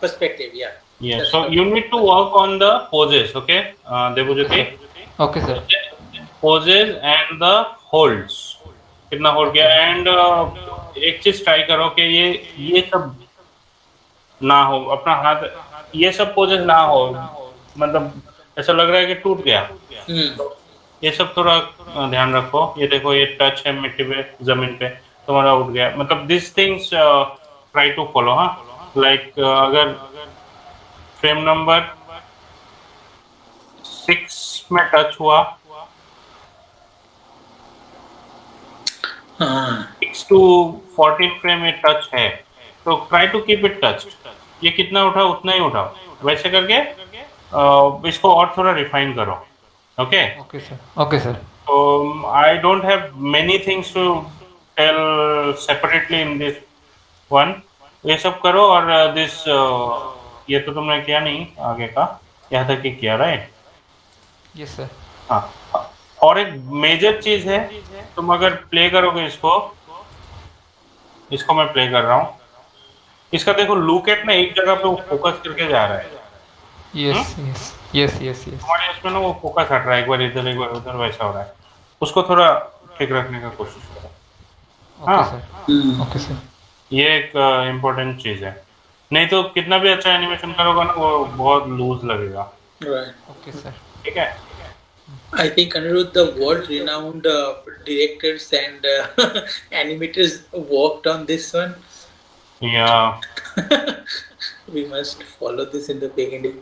perspective. Yeah. yeah, That's so what- you need to work on the poses, okay, Debojyoti? Okay, sir. Poses and the holds. कितना hold किया and एक चीज try करो कि ये सब ना हो अपना हाथ ये सब पोजेस ना हो मतलब ऐसा लग रहा है कि टूट गया Hmm. ये सब थोड़ा ध्यान रखो ये देखो ये टच है मिट्टी पे जमीन पे तुम्हारा उठ गया मतलब this things try to follow हाँ लाइक अगर फ्रेम नंबर 6 में टच हुआ Ah. 6 to 14 फ्रेम में टच है तो try to keep it touch ये कितना उठाओ उतना ही उठाओ वैसे करके इसको और थोड़ा रिफाइन करो okay Okay, sir. Okay, sir. I don't have many things to tell separately in this one ये सब करो और दिस ये तो तुमने किया नहीं आगे का यहाँ तक ही किया राइट Yes, sir. हाँ और एक मेजर चीज है तुम अगर प्ले करोगे इसको मैं प्ले कर रहा हूँ इसका देखो लुक एट ना एक जगह पे वो फोकस करके जा रहा है Yes. हमारे इसमें ना वो फोकस हट रहा है एक बार इधर वैसा हो रहा है उसको थोड़ा ठीक रखने का कोशिश करो Okay, हाँ। sir. Okay, sir. ये एक इम्पोर्टेंट चीज है नहीं तो कितना भी अच्छा एनिमेशन करोगे ना वो बहुत लूज लगेगा Right. Okay, sir. ठीक है I think Anirudh, the world-renowned directors and animators worked on this one. या We must follow this in the beginning.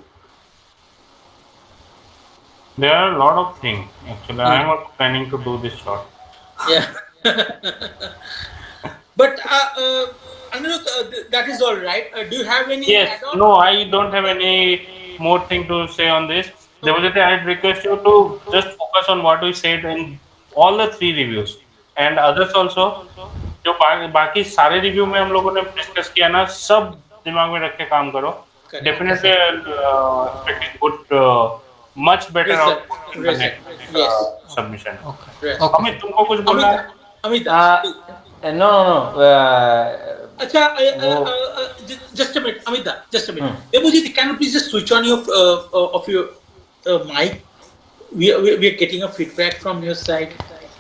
There are lot of things actually I am planning to do this shot Yeah. But Anirudh, that is all right. Do you have any Yes, add-on? no, I don't have any more thing to say on this. Devajyoti, I'd request you to just focus on what we said in all the 3 reviews and others also. जो बाकी सारे review में हम लोगों ने discuss किया ना सब दिमाग में रख के काम करो Correct. Definitely expecting good much better Result. output in the Result. next Yes. submission. Okay. Right. Okay. Amit तुमको कुछ बोलना है Amit, No. Acha, वो- just a minute, Amita, just a minute. Debojyoti, can you please just switch on your of your mic? We are getting a feedback from your side.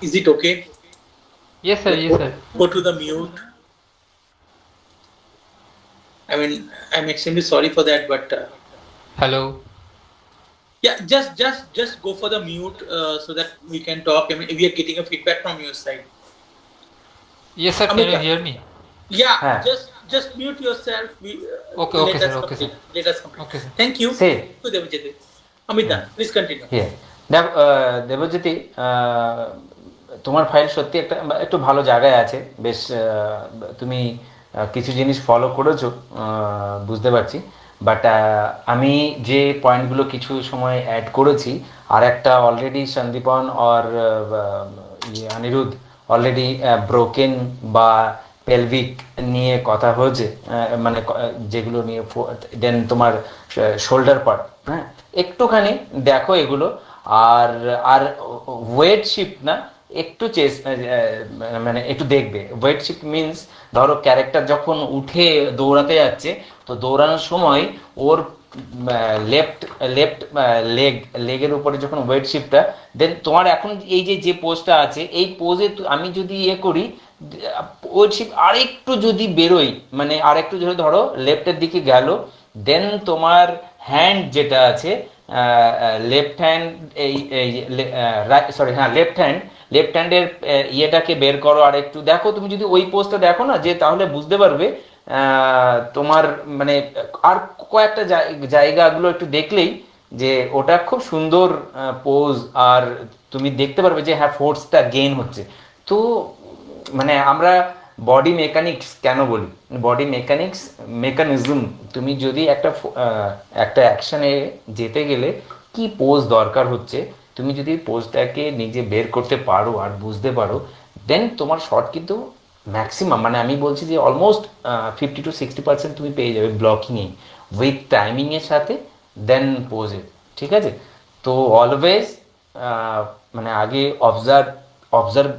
Is it okay? Yes, sir. Yes, sir. Go to the mute. I mean, I'm extremely sorry for that, but Hello. yeah, just go for the mute so that we can talk. I mean, we are getting a feedback from your side. Yes, sir. Can you Amita. hear me? Yeah, Huh. just mute yourself. Okay, let sir, us okay, complete. Let us complete. Okay, sir. Thank you. Say. Thank you, Debojyoti. Amita, please continue. Debjyoti তোমার file সত্যি একটু ভালো জায়গায় আছে বেশ তুমি কিছু জিনিস ফলো করেছো বুঝতে পারছি বাট আমি যে পয়েন্টগুলো কিছু সময় অ্যাড করেছি আর একটা অলরেডি সন্দীপন আর অনিরুদ্ধ অলরেডি ব্রোকেন বা পেলভিক নিয়ে কথা হয়েছে, মানে যেগুলো নিয়ে, দেন তোমার শোল্ডার পার্ট, হ্যাঁ একটুখানি দেখো এগুলো। আর আর ওয়েট শিফট না, একটু চেস, মানে একটু দেখবে ওয়েট শিফট মিনস, ধরো ক্যারেক্টার যখন উঠে দৌড়াতে যাচ্ছে, তো দৌড়ানোর সময় ওর লেফট লেফট লেগের উপরে যখন ওয়েট শিফটটা, দেন তোমার এখন এই যে যে পোজটা আছে, এই পোজে আমি যদি ইয়ে করি, ওয়েট শিফট আরেকটু যদি বেরোই, মানে আরেকটু যদি ধরো লেফটের দিকে গেল, দেন তোমার হ্যান্ড যেটা আছে, লেফট হ্যান্ড, এই সরি হ্যাঁ লেফট হ্যান্ডের ইয়েটাকে বের করো আর একটু দেখো। তুমি যদি ওই পোজটা দেখো না, যে তাহলে বুঝতে পারবে তোমার মানে আর কয়েকটা জায়গাগুলো একটু দেখলেই যে ওটা খুব সুন্দর পোজ, আর তুমি দেখতে পারবে যে হ্যাঁ ফোর্সটা গেইন হচ্ছে। তো মানে আমরা বডি মেকানিক্স কেন বলি, বডি মেকানিক্স মেকানিজম, তুমি যদি একটা অ্যাকশনে যেতে গেলে কি পোজ দরকার হচ্ছে, তুমি যদি পোজটাকে নিজে বের করতে পারো আর বুঝতে পারো, দেন তোমার শট কিন্তু ম্যাক্সিমাম, মানে আমি বলছি যে অলমোস্ট 50 to 60% তুমি পেয়ে যাবে ব্লকিংয়ে, উইথ টাইমিংয়ের সাথে, দেন পোজে। ঠিক আছে? তো অলওয়েজ মানে আগে অবজার্ভ অবজার্ভ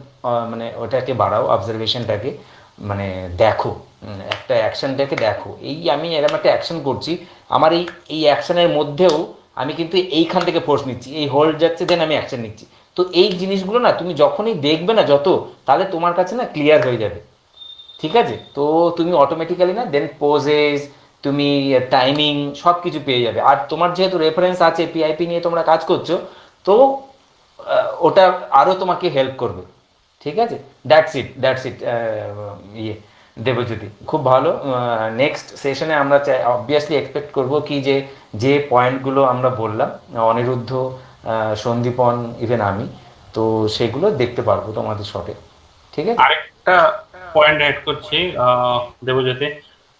মানে ওটাকে বাড়াও, অবজারভেশনটাকে, মানে দেখো, একটা অ্যাকশনটাকে দেখো, এই আমি এরকম একটা অ্যাকশন করছি, আমার এই এই অ্যাকশনের মধ্যেও আমি কিন্তু এইখান থেকে ফোর্স নিচ্ছি, এই হোল্ড যাচ্ছে, দেন আমি অ্যাকশন নিচ্ছি। তো এই জিনিসগুলো না তুমি যখনই দেখবে না যত, তাহলে তোমার কাছে না ক্লিয়ার হয়ে যাবে। ঠিক আছে? তো তুমি অটোমেটিক্যালি না দেন পোজেস, তুমি টাইমিং সব কিছু পেয়ে যাবে। আর তোমার যেহেতু রেফারেন্স আছে, পিআইপি নিয়ে তোমরা কাজ করছো, তো ওটা আরও তোমাকে হেল্প করবে। ঠিক আছে? দ্যাটস ইট ইয়ে দেবজ্যোতি, খুব ভালো। নেক্সট সেশনে আমরা অবভিয়াসলি এক্সপেক্ট করব কি যে যে পয়েন্টগুলো আমরা বললাম, অনিরুদ্ধ, সন্দীপন, ইভেন আমি, তো সেগুলো দেখতে পারবো তোমাদের শটে। ঠিক আছে? আরেকটা পয়েন্ট অ্যাড করছি, দেবজ্যোতি,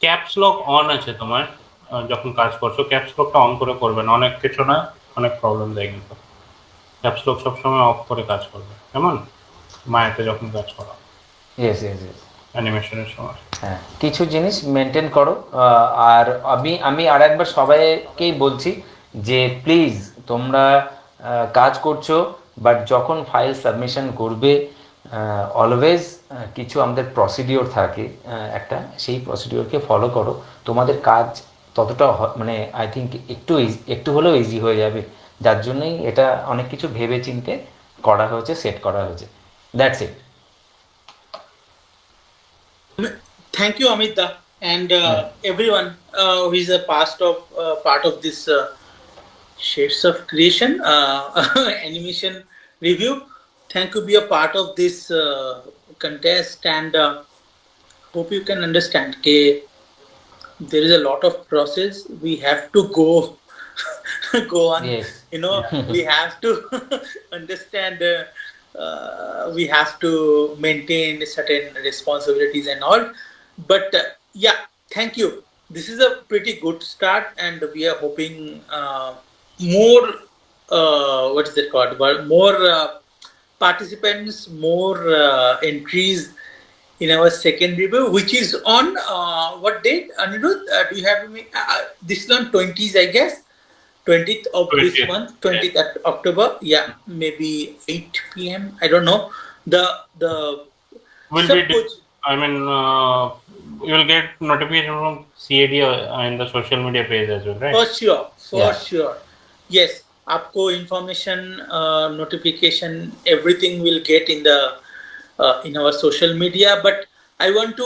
ক্যাপস লক অন আছে তোমার, যখন কাজ করছো ক্যাপস লকটা অন করে করবে না, অনেক কিছু না, অনেক প্রবলেম দেয় কিন্তু। ক্যাপস লক সবসময় অফ করে কাজ করবে, কেমন মায়াতে যখন কাজ করো, ইয়েস ইয়েস ইয়েস। অ্যানিমেশনের সময়। হ্যাঁ, কিছু জিনিস মেনটেন করো। আর আমি আর একবার সবাইকেই বলছি যে প্লিজ তোমরা কাজ করছো, বাট যখন ফাইল সাবমিশন করবে, অলওয়েজ কিছু আমাদের প্রসিডিওর থাকে, একটা সেই প্রসিডিওরকে ফলো করো, তোমাদের কাজ ততটা মানে আই থিঙ্ক একটু হলেও ইজি হয়ে যাবে। যার জন্যই এটা অনেক কিছু ভেবে চিন্তে করা হয়েছে, সেট করা হয়েছে। That's it. Thank you, Amita, and everyone who is a part of this Shades of Creation animation review. Thank you, be a part of this contest, and hope you can understand that there is a lot of process. We have to go on. Yes. You know, we have to understand. We have to maintain certain responsibilities and all. But yeah, thank you. This is a pretty good start, and we are hoping more. What is it called? More participants, more entries in our second review, which is on what date? Anirudh, do you have me? This is on 20th, I guess. 20th of this 20th. month, 20th October. Yeah, maybe 8 p.m. I don't know. The Will be I mean, you will get notification from CAD in the social media page as well, right? For Yeah. sure. Yes, आपको information, notification, everything will get in our social media. But I want to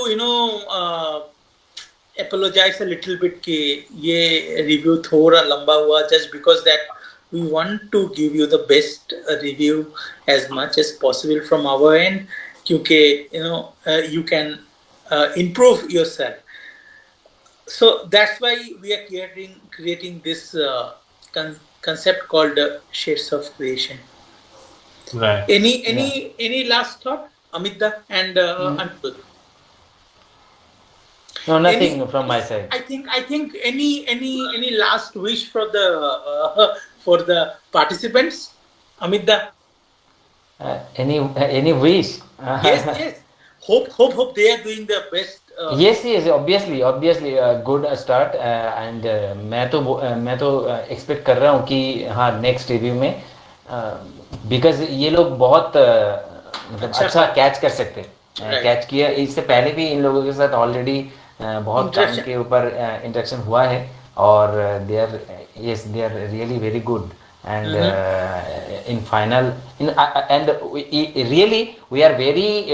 apologize a little bit कि ये review थोड़ा लंबा हुआ, just because that we want to give you the best review as much as possible from our end, क्योंकि you can improve yourself. So that's why we are creating this concept called Shades of Creation. Right. Any last thought, Amita and Anshul? No, nothing from my side. I think any last wish for the participants, Amita? Any wish? Yes. hope they are doing their best. Yes, obviously good start and मैं तो expect कर रहा हूँ कि हाँ next review में because ये लोग बहुत मतलब अच्छा कैच कर सकते हैं, कैच किया इससे पहले भी इन लोगों के साथ ऑलरेडी बहुत काम के ऊपर इंटरेक्शन हुआ है और they are really very good and in final and really we are very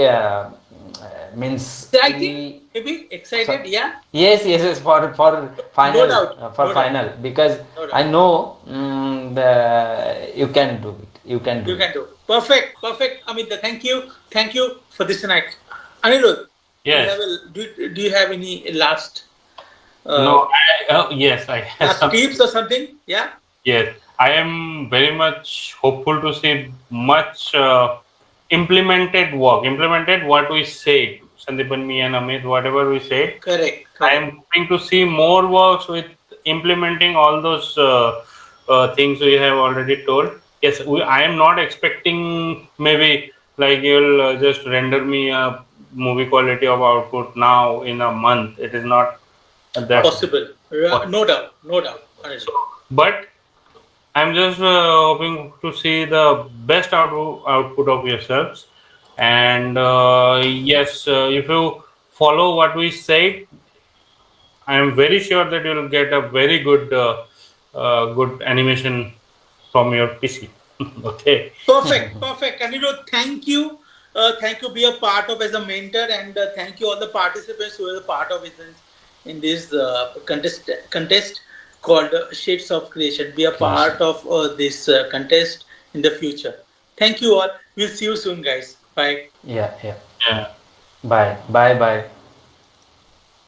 means Excited, maybe excited, yeah. yes for final No doubt, for no final doubt. because No doubt. I know you can do it, you can do You can do perfect. Amit, thank you for this night. Anirudh, Yes. do you have any last No. Yes, I have last some. tips or something? Yeah. Yes, I am very much hopeful to see much implemented work. Implemented what we said, Sandeepan, me and Amit, whatever we said. Correct. I am hoping to see more works with implementing all those things we have already told. Yes, I am not expecting maybe like you'll just render me a movie quality of output now in a month. It is not that Possible. No doubt. Anirudh. but I'm just hoping to see the best output of yourselves. And yes, if you follow what we said, I am very sure that you'll get a very good good animation from your PC. Okay. Perfect. Anirudh, thank you. Thank you, be a part of as a mentor, and thank you all the participants who are a part of it in this contest called Shades of Creation. Be a part of this contest in the future. Thank you all. We'll see you soon, guys. Bye. yeah Yeah. bye